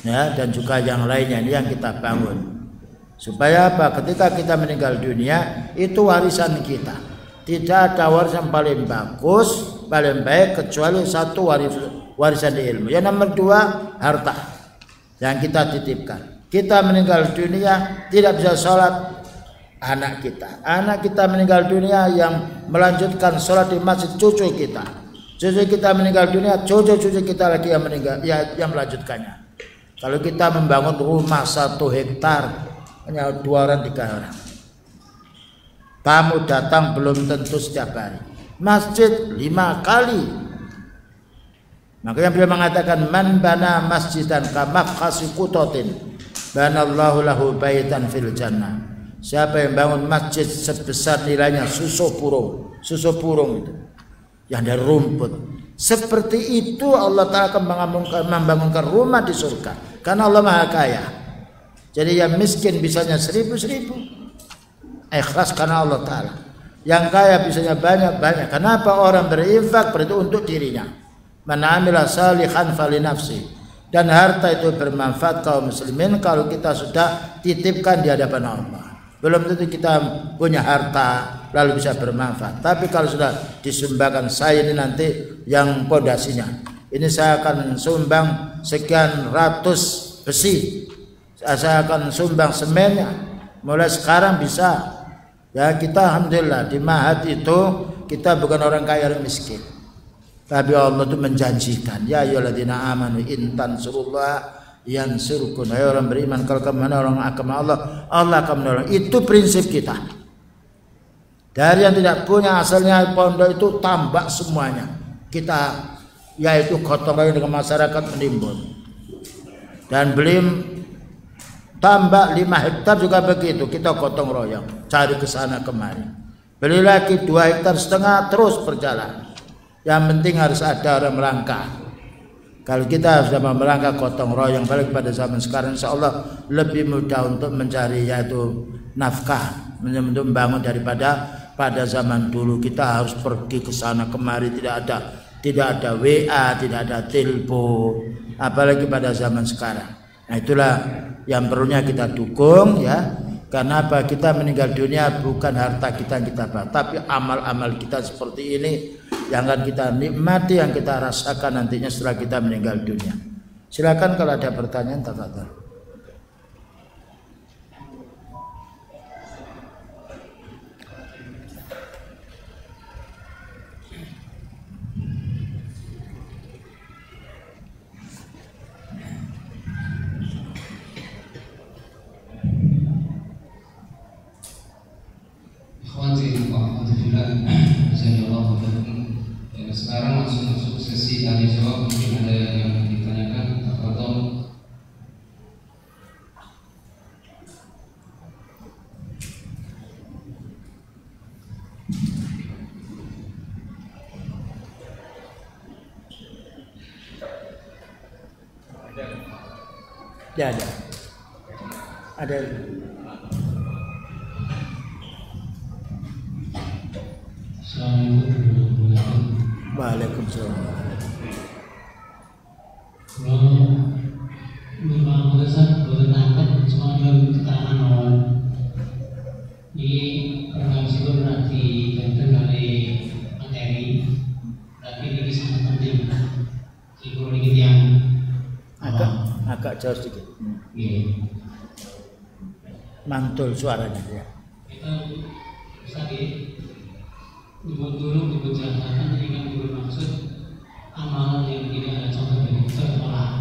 ya, dan juga yang lainnya ini yang kita bangun. Supaya apa? Ketika kita meninggal dunia itu warisan kita. Tidak ada warisan paling bagus, paling baik kecuali 1 warisan ilmu. Yang nomor 2 harta yang kita titipkan. Kita meninggal dunia tidak bisa sholat anak kita. Anak kita meninggal dunia yang melanjutkan sholat di masjid cucu kita. Cucu kita meninggal dunia, cucu-cucu kita lagi yang meninggal, yang melanjutkannya. Kalau kita membangun rumah 1 hektar hanya 2 orang 3 orang. Tamu datang belum tentu setiap hari. Masjid 5 kali. Makanya beliau mengatakan man bana masjidan kamafkhasi qutotin banallahu lahu baitan fil jannah. Siapa yang bangun masjid sebesar nilainya susu burung itu yang dari rumput, seperti itu Allah Ta'ala akan membangunkan rumah di surga. Karena Allah Maha Kaya. Jadi yang miskin bisanya 1.000 ikhlas karena Allah Ta'ala. Yang kaya bisanya banyak. Kenapa? Orang berinfak itu untuk dirinya. Man amila salihan fali nafsi. Dan harta itu bermanfaat kaum muslimin kalau kita sudah titipkan di hadapan Allah. Belum tentu kita punya harta lalu bisa bermanfaat. Tapi kalau sudah disumbangkan, saya ini nanti yang pondasinya, ini saya akan sumbang sekian ratus besi, saya akan sumbang semennya. Mulai sekarang bisa. Ya, kita alhamdulillah di Mahat itu kita bukan orang kaya orang miskin. Tapi Allah itu menjanjikan, ya ayyuhalladzina amanu in tansurullah yansurkum. Hai orang beriman, kalau kamu menolong agama Allah, Allah akan menolong. Itu prinsip kita. Dari yang tidak punya, asalnya pondok itu tambak semuanya. Kita yaitu gotong royong dengan masyarakat menimbun. Dan beli tambak 5 hektar juga begitu, kita gotong royong, cari ke sana kemari. Beli lagi 2,5 hektar terus berjalan. Yang penting harus ada orang melangkah. Kalau kita sudah melangkah gotong royong, balik pada zaman sekarang, insya Allah lebih mudah untuk mencari yaitu nafkah, untuk membangun daripada pada zaman dulu. Kita harus pergi ke sana kemari, tidak ada WA, tidak ada telepon, apalagi pada zaman sekarang. Nah, itulah yang perlunya kita dukung, ya. Karena apa? Kita meninggal dunia bukan harta kita yang kita bawa, tapi amal-amal kita seperti ini yang akan kita nikmati, yang kita rasakan nantinya setelah kita meninggal dunia. Silakan kalau ada pertanyaan, tafadhol.
Sekarang langsung masuk sesi tanya jawab. Mungkin ada yang ditanyakan atau
ya ada. Waalaikumsalam.
Memang besar bertangkap cuma dalam keterangan awal. Ini perkara berarti tentang dari materi. Berarti ini sangat penting. Psikologi yang
agak jauh sedikit. Mantul suaranya ya.
Kita bisa dulu dibicarakan dengan bermaksud amalan yang tidak ada contoh dari sekolah.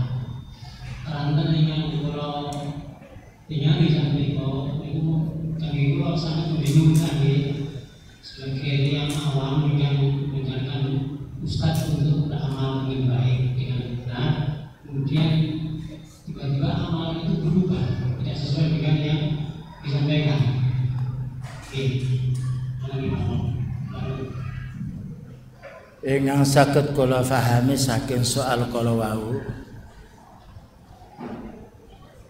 Karena dengan kalau tinggal di samping bahwa itu kami itu sangat membingungkan sebagai yang awam yang mendengarkan ustadz untuk beramal dengan baik dengan benar, kemudian tiba-tiba amalan itu berubah tidak sesuai dengan yang disampaikan.
Ingkang saged kula pahami saking soal kala wau,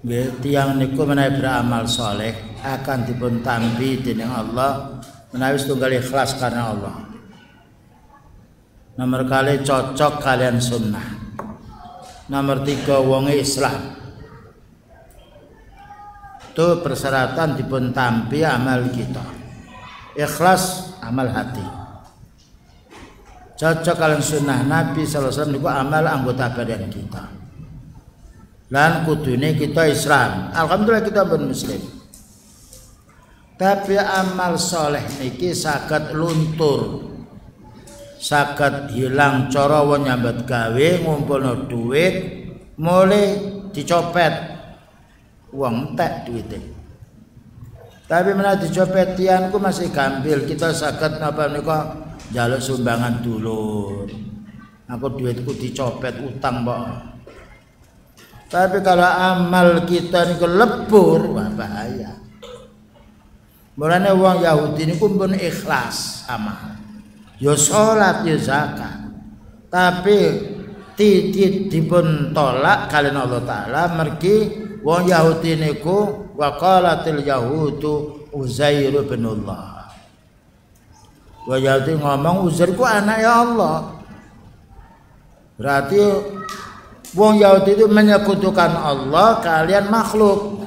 nggih tiyang niku menawi beramal saleh akan dipun tampi dening Allah menawi setunggal ikhlas karena Allah. Nomor kali cocok kalian sunnah. Nomor 3 wonge Islam. Itu persyaratan dipun tampi amal kita. Ikhlas amal hati. Cocok kalian sunnah Nabi sallallahu alaihi wasallam niku amal anggota badan kita. Lan kudune kita Islam. Alhamdulillah kita pun muslim. Tapi amal soleh niki saged luntur. Saged hilang cara wong nyambet gawe ngumpulno duit mulai dicopet. Wong entek duite. Tapi menawi dicopet tianku masih gampil, kita saged napa nika jaluk sumbangan dulur. Aku duitku dicopet utang mbok. Tapi kalau amal kita niku lebur, wah bahaya. Mulane wong Yahudi niku pun ikhlas amal. Ya salat ya zakat. Tapi dipun tolak kalian Allah taala mergi wong Yahudi niku wa qalatil yahudu Uzair bin Allah. Wong Yahudi ngomong Uzair ku anaknya Allah. Berarti wong Yahudi itu menyekutukan Allah kalian makhluk.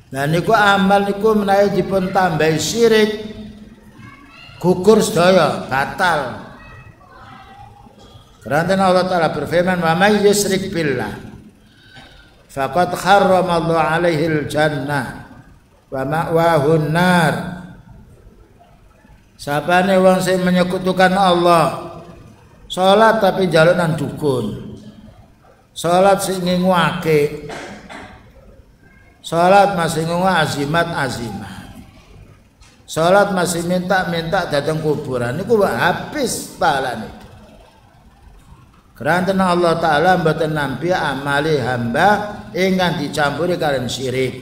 Nah niku amal niku menawi dipun tambahi syirik gugur sedaya batal. Karena Allah Taala berfirman wa may yusyrik billah faqad harrama Allah 'alaihil jannah wa ma'wahun nar. Sapane wong sing menyekutukan Allah salat tapi njaluk nang dukun. Salat sing ngingwake. Salat masih ngungu azimat. Salat masih minta datang kuburan niku habis pahalane. Karena Allah Ta'ala mboten nampi amali hamba ingkang dicampuri kalian syirik.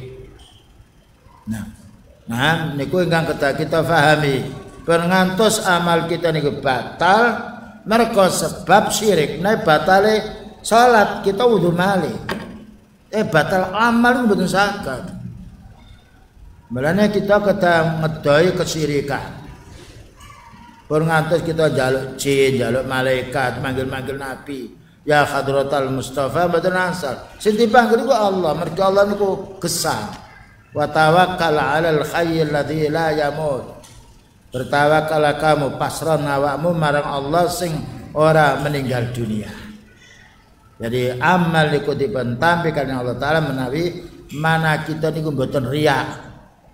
Nah niku ingkang kita pahami. Pengantos amal kita niku batal mergo sebab syirik. Nah batale salat kita wudu malih. Batal amal mboten saged. Mulane kita kedah ngedoi kesyirikan. Pun ngantos kita jaluk jin, jaluk malaikat, manggil-manggil nabi. Ya hadratal Mustafa mboten asal. Sing dipanggil iku Allah, mergo Allah niku gesang. wa tawakkal 'alal hayyil ladzi la yamut. Bertawakkallah kamu, pasrah awakmu marang Allah sing ora meninggal dunia. Jadi amal niku dipentampi karena Allah Taala menawi mana kita niku mboten riya,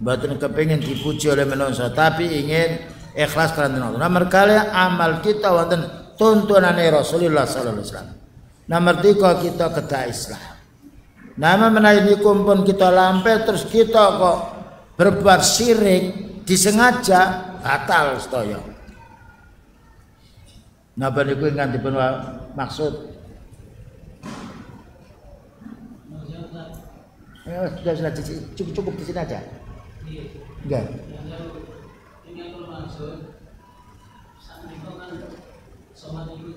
mboten kepengin dipuji oleh manusia, tapi ingin ikhlas karena Allah. Nomor kali amal kita wonten tuntunane Rasulullah sallallahu alaihi wasallam. Nomor 3 kita kedah Islam. Nama menawi niku pun kita lampe terus kita kok berbuat syirik disengaja batal sedaya. Napa niku ingkang dipun maksud? Sudah cukup di sini aja. Enggak.
Ini yang bermaksud saat itu kan sholat itu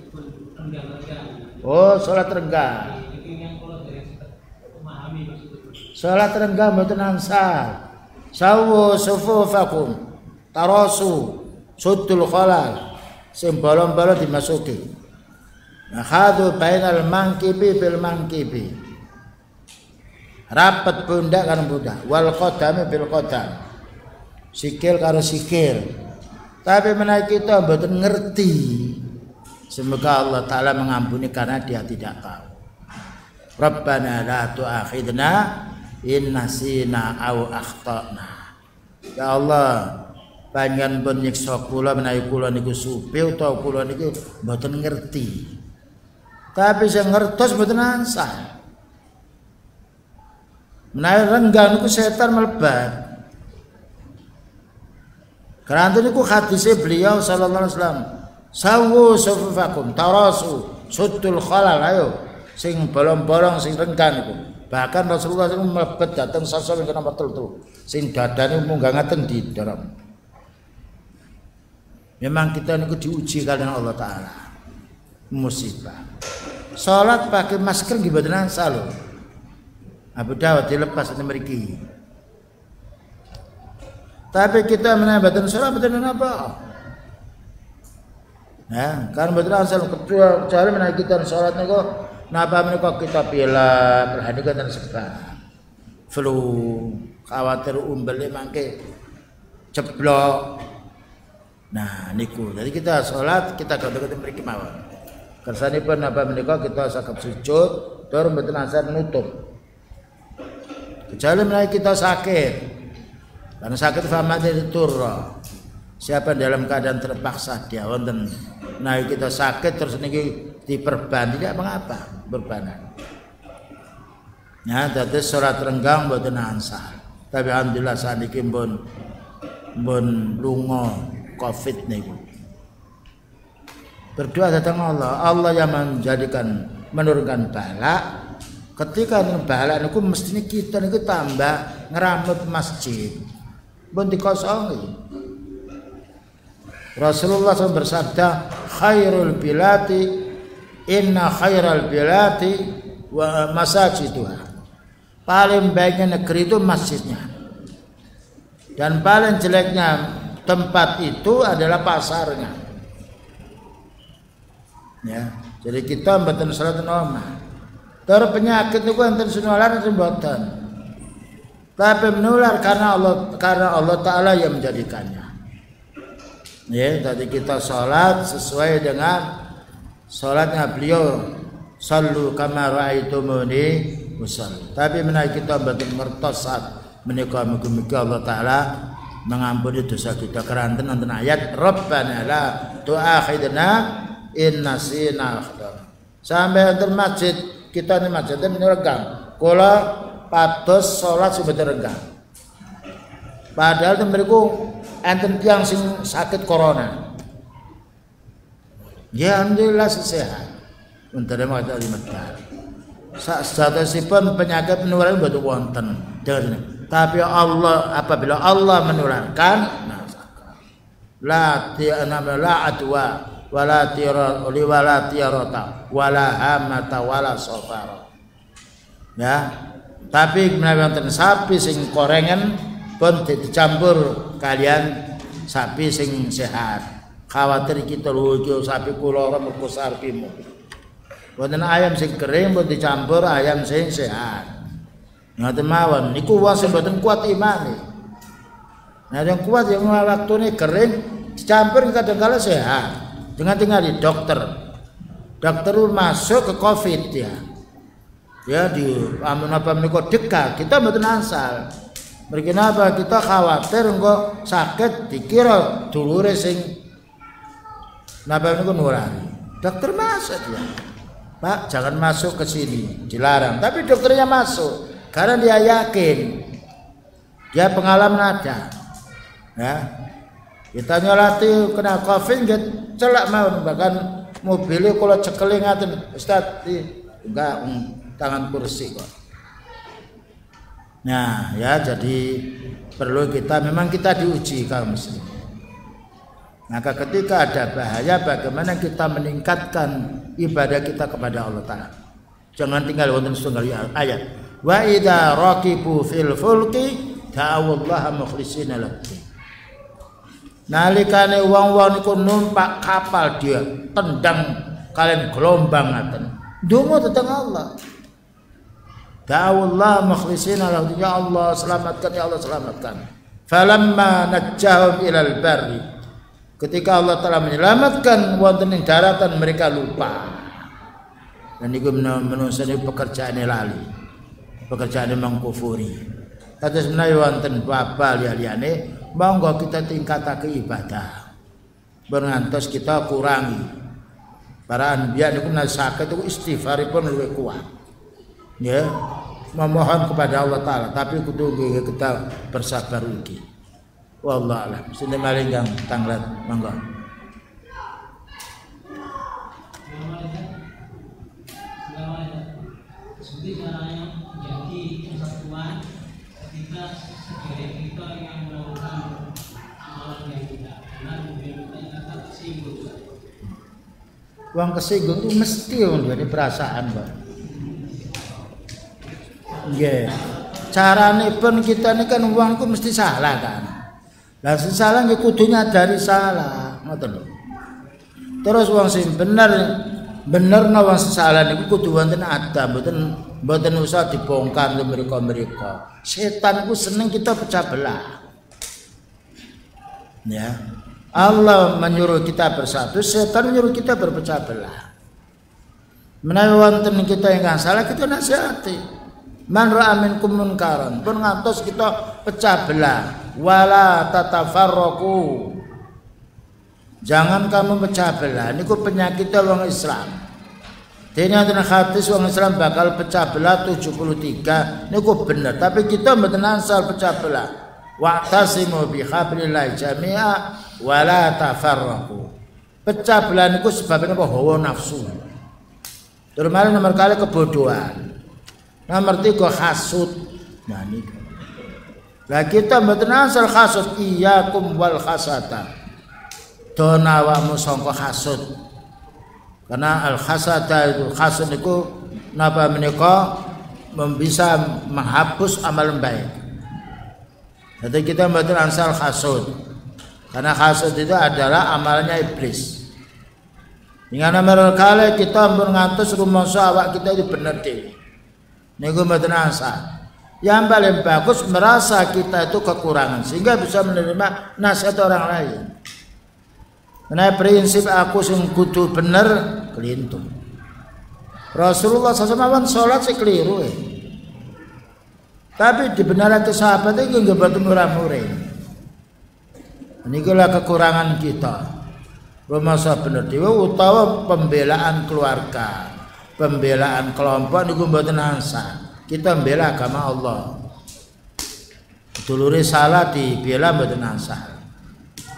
renggang-renggang.
Oh, sholat renggang.
Ini yang kalau dari memahami maksudnya.
Sholat renggang mboten ansal. Sawu sufufakum tarasu suddul khalal. Sing bolong-bolong dimasuki. Nakhadu bainal mankibi bil mankibi. Rapat pundak karo pundak, wal qadami bil qadam. Sikil karo sikil. Tapi menawi kita mboten ngerti. Semoga Allah Taala mengampuni karena dia tidak tahu. Rabbana la tu'akhidna in nasina aw akhtana. Ya Allah, panjenengan pun nyiksa kula menawi kula niku supi utawa kula niku mboten ngerti. Tapi sing ngertos mboten ansah. Menawi renggang niku setan melebat. Karena niku hadise beliau sallallahu alaihi wasallam. Sawu sufufakum tarasu suddul khalal, ayo sing bolong-bolong sing renggang niku. Bahkan Rasulullah itu mlebet dateng sosok yang nomor 3 sing dadane munggah ngaten di dalam. Memang kita niku diuji karena Allah Taala. Musibah. Salat pakai masker nggih mboten ansal lho. Abu Dawud dilepas itu mriki. Tapi kita menambahkan sholat betul apa? Nah, kan betul asal kedua cara menaiki kita sholat niku napa menika kita pilek perhatikan dan sebab flu khawatir umbel mangke ceblok. Nah niku jadi kita sholat kita kudu mriki mawon. Kersanipun napa menika kita saged sujud tur mboten asal nutup. Kecuali menawi kita sakit, karena sakit famati turra. Siapa dalam keadaan terpaksa dia wonten. Nah kita sakit terus niki diperban tidak mengapa berbanan. Ya, dadi salat renggang mboten ansah. Tapi alhamdulillah saniki pun lunga Covid niku. Berdoa datang Allah, Allah yang menurunkan bala. Ketika bala niku mestine kita niku tambah ngeramut masjid. Pun dikosongi. Rasulullah SAW bersabda, khairul bilati inna khairal bilati wa masajiduha. Paling baiknya negeri itu masjidnya. Dan paling jeleknya tempat itu adalah pasarnya. Ya, jadi kita mboten salat normal. Terus penyakit itu enten sinularan mboten. Tapi menular karena Allah Taala yang menjadikannya. Ya, tadi kita salat sesuai dengan salatnya beliau, sallu kama raaitumuni usalli. Tapi menawi kita mboten ngertos saat menika mugi-mugi Allah Taala mengampuni dosa kita. Keranten wonten ayat Rabbana la tu'akhidna in nasina akhtana. Sampai wonten masjid kita ini masjidnya menergang. Kula pados salat sebentar renggang. Padahal mereka enten tiang sing sakit corona. Ya alhamdulillah sehat. Untuk mau ada di Mekah. Saatipun penyakit menular betul wonten. Tapi Allah apabila Allah menularkan, la adwa wala tirata wala hamata wala safara. Ya, tapi menawi wonten sapi sing korengen pun dicampur kalian sapi sing sehat. Khawatir kita lho iki sapi kula ora mergo sapimu. Wonten ayam sing kering pun dicampur ayam sing sehat. Ngoten mawon niku wong sing mboten kuat imane. Nah yang kuat yang waktune kering dicampur kadang-kala sehat. Dengan tinggal di dokter. Dokter masuk ke Covid ya. Ya di apa menika dekat kita mboten asal. Mergi napa kita khawatir engko sakit dikira dulure sing napa niku nurani. Dokter masuk ya. Pak, jangan masuk ke sini, dilarang. Tapi dokternya masuk karena dia yakin. Dia pengalaman ada. Ya. Kita nyolati kena Covid nggih celak mawon bahkan mobilnya kalau cekelin ngaten Ustaz enggak tangan kursi kok. Nah, ya jadi perlu memang kita diuji kaum muslim. Maka ketika ada bahaya bagaimana kita meningkatkan ibadah kita kepada Allah Ta'ala. Jangan tinggal wonten setunggal ayat. Wa idza raqibu fil fulki ta'awallaha mukhlishina lahu. Nalikane wong-wong niku numpak kapal dia tendang kalian gelombang ngaten. Donga tentang Allah. Ta'awallah mukhlishina lahu, ya Allah selamatkan, ya Allah selamatkan. Falamma najjahum ilal barri, ketika Allah telah menyelamatkan wonten ing daratan mereka lupa. Dan niku menungso pekerjaane lali, pekerjaane mengkufuri. Kados menawi wonten babal liyane, monggo kita tingkatake ibadah. Berngantos kita kurangi. Para anbiya niku sakit itu istighfaripun luwih kuat. Ya, memohon kepada Allah Ta'ala, tapi kudu kita bersabar ugi. Wallahu a'lam. Sini malinggang tanglet monggo.
Seperti caranya menjadi persatuan ketika saudara kita yang melakukan amalan yang tidak benar kemudian kita tersinggung.
Wong kesinggung itu mesti ada perasaan, Pak. Nggih. Carane pun kita ini kan uangku mesti salah kan. Lah salah nggih kudu nyadari salah, ngoten lho. Terus wong sing bener wong salah niku kudu wonten adab, mboten usah dibongkar mereka. Setan ku seneng kita pecah belah. Ya. Allah menyuruh kita bersatu, setan menyuruh kita berpecah belah. Menawi wonten kita ingkang salah kita nasihati. Man ra'a minkum munkaran, pun ngantos kita pecah belah. Wala tatafarraqu. Jangan kamu pecah belah. Niku penyakit wong Islam. Dene ana hadis wong Islam bakal pecah belah 73. Niku bener, tapi kita mboten asal pecah belah. Wa'tasimu bihablillahi jami'a wala tafarraqu. Pecah belah niku sebabnya apa? Hawa nafsu. Terus nomor kali kebodohan. Nomor 3 hasud. Nah niku. Lah kita mboten asal hasud, iyyakum wal hasada. Dona awakmu sangka hasud. Karena al hasada itu hasud niku napa menika bisa menghapus amal baik. Jadi kita mboten asal hasud. Karena hasud itu adalah amalnya iblis. Dengan nomor kali kita mbon ngantos rumangsa awak kita itu bener dhewe. Niku mboten asal. Yang paling bagus merasa kita itu kekurangan sehingga bisa menerima nasihat orang lain. Karena prinsip aku sing kudu bener kelintu. Rasulullah SAW sholat sih keliru. Tapi dibenarkan sahabat itu nggak betul murah-murah. Inilah kekurangan kita. Bermasa bener dewa utawa pembelaan keluarga, pembelaan kelompok niku mboten asal. Kita membela agama Allah. Dulure salah dibela mboten asal.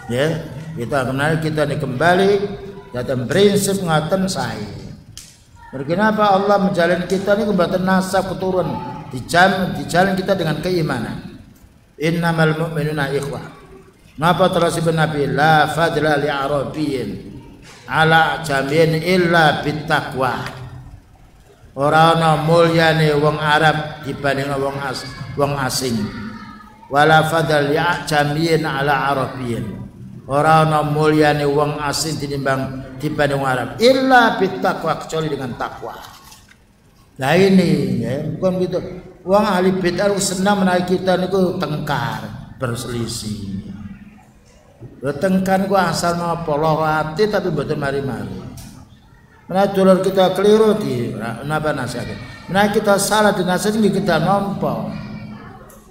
Ya, kita kenal kita ini kembali datang prinsip ngaten sae. Kenapa Allah menjalin kita ini mboten asal keturun di jalan kita dengan keimanan. Innamal mu'minuna ikhwah. Napa terus Ibn Nabi la fadla li arabiyyin ala jamin illa bittaqwa. Ora ana mulyane wong Arab dibanding wong asing. Wala fadl ya jamin ala arabiyyin. Ora ana mulyane wong asing dibanding wong Arab illa bittaqwa, kecuali dengan takwa. Nah ini ya, bukan gitu. Wong ahli bid'ah senang menawi kita niku tengkar, berselisih. Lho tengkar niku asal napa lara ati tapi mboten mari-mari. Menawi dulur kita keliru di napa nasihat. Menawi kita salah dinasihati nggih kita nampa.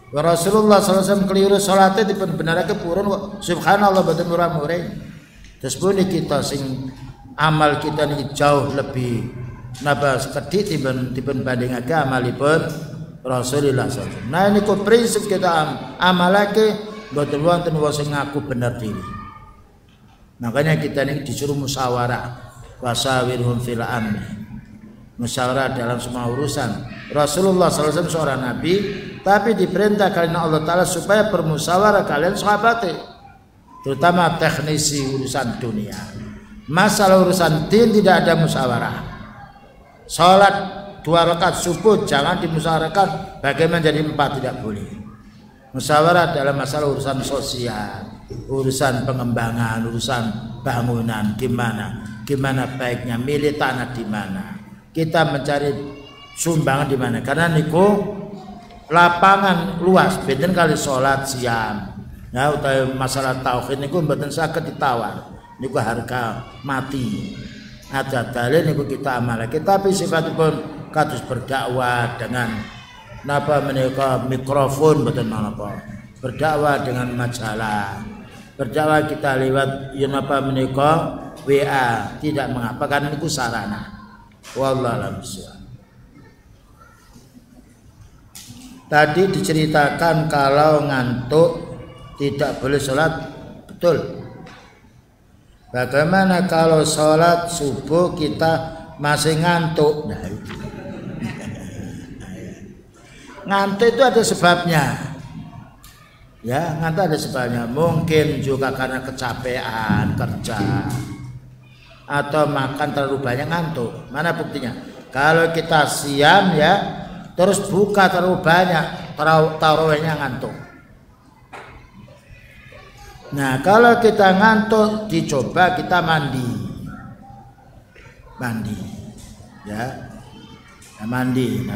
Rasulullah SAW keliru salate dipun benarake purun kok subhanallah mboten murah-murah. Terus pun kita sing amal kita niki jauh lebih napa sekedhik dipun bandingake amalipun Rasulullah SAW. Nah ini kok prinsip kita amalake mboten wonten wong sing ngaku bener diri. Makanya kita ini disuruh musyawarah, wasawirhum fil amri. Musyawarah dalam semua urusan. Rasulullah SAW seorang nabi, tapi diperintah kalian Allah Taala supaya bermusyawarah kalian sahabatnya, terutama teknisi urusan dunia. Masalah urusan din tidak ada musyawarah. Salat 2 rakaat subuh jangan dimusyawarahkan bagaimana jadi 4, tidak boleh. Musyawarah dalam masalah urusan sosial, urusan pengembangan, urusan bangunan, gimana baiknya milih tanah di mana, kita mencari sumbangan di mana, karena niku lapangan luas, benten kali sholat siam. Ya utawi masalah tauhid niku mboten saged ditawar, niku harga mati. Ada dalil niku kita amalake, tapi sifatipun kados berdakwah dengan napa menika mikrofon mboten napa, berdakwah dengan majalah, berdakwah kita lewat ya napa menika WA, tidak mengapa karena itu sarana. Wallahu a'lam bishawab. Tadi diceritakan kalau ngantuk tidak boleh sholat, betul. Bagaimana kalau sholat subuh kita masih ngantuk? Nah, ngantuk itu ada sebabnya. Ya, ngantuk ada sebabnya. Mungkin juga karena kecapean kerja atau makan terlalu banyak ngantuk. Mana buktinya? Kalau kita siam ya, terus buka terlalu banyak, tarawihnya ngantuk. Nah, kalau kita ngantuk dicoba kita mandi. Ya. Nah,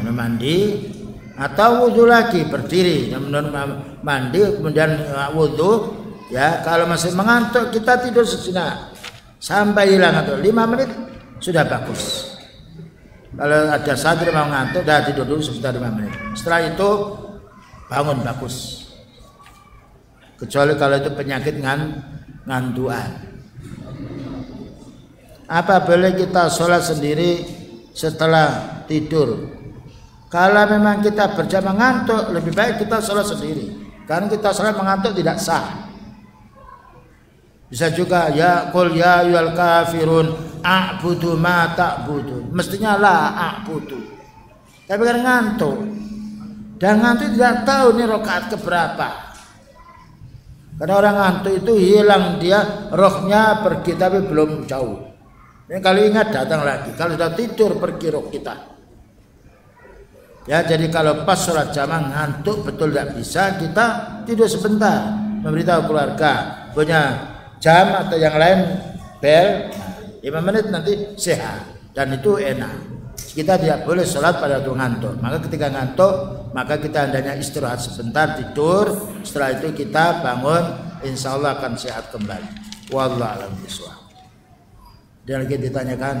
mandi atau wudhu lagi, berdiri, mandi kemudian wudhu. Ya, kalau masih mengantuk kita tidur sejenak sampai hilang atau 5 menit sudah bagus. Kalau ada santri mau ngantuk, dah tidur dulu sekitar 5 menit. Setelah itu bangun bagus. Kecuali kalau itu penyakit ngantuan. Apa boleh kita sholat sendiri setelah tidur? Kalau memang kita berjamaah ngantuk, lebih baik kita sholat sendiri. Karena kita sholat mengantuk tidak sah. Bisa juga ya qul ya ayyuhal kafirun a'budu ma ta'budu. Mestinya la a'budu. Tapi kan ngantuk. Dan ngantuk tidak tahu ini rakaat keberapa. Karena orang ngantuk itu hilang dia, rohnya pergi tapi belum jauh. Ini kalau ingat datang lagi. Kalau sudah tidur pergi roh kita. Ya, jadi kalau pas sholat jamaah ngantuk betul tidak bisa, kita tidur sebentar, memberitahu keluarga punya jam atau yang lain bel 5 menit nanti sehat, dan itu enak. Kita tidak boleh sholat pada waktu ngantuk. Maka ketika ngantuk maka kita hendaknya istirahat sebentar, tidur. Setelah itu kita bangun, insya Allah akan sehat kembali. Wallahu a'lam bishawab. Dan lagi ditanyakan,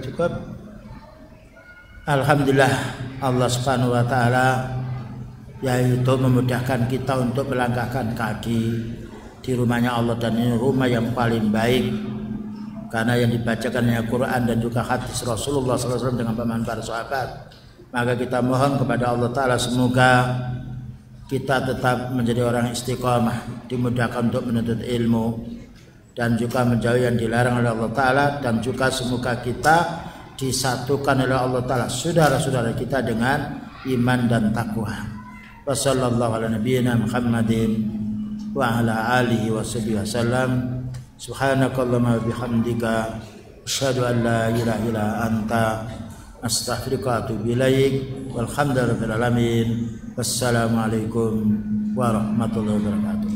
cukup. Alhamdulillah Allah Subhanahu wa taala yaitu memudahkan kita untuk melangkahkan kaki di rumahnya Allah, dan ini rumah yang paling baik karena yang dibacakannya Quran dan juga hadis Rasulullah SAW dengan pemahaman para sahabat. Maka kita mohon kepada Allah taala semoga kita tetap menjadi orang istiqamah, dimudahkan untuk menuntut ilmu dan juga menjauhi yang dilarang oleh Allah taala, dan juga semoga kita disatukan oleh Allah taala saudara-saudara kita dengan iman dan takwa. Wassallallahu ala nabiyyina Muhammadin wa ala alihi washabihi wasallam. Subhanakallahumma wa bihamdika asyhadu an la ilaha illa anta astaghfiruka wa atubu ilaik. Walhamdulillahirabbil alamin. Wassalamualaikum warahmatullahi wabarakatuh.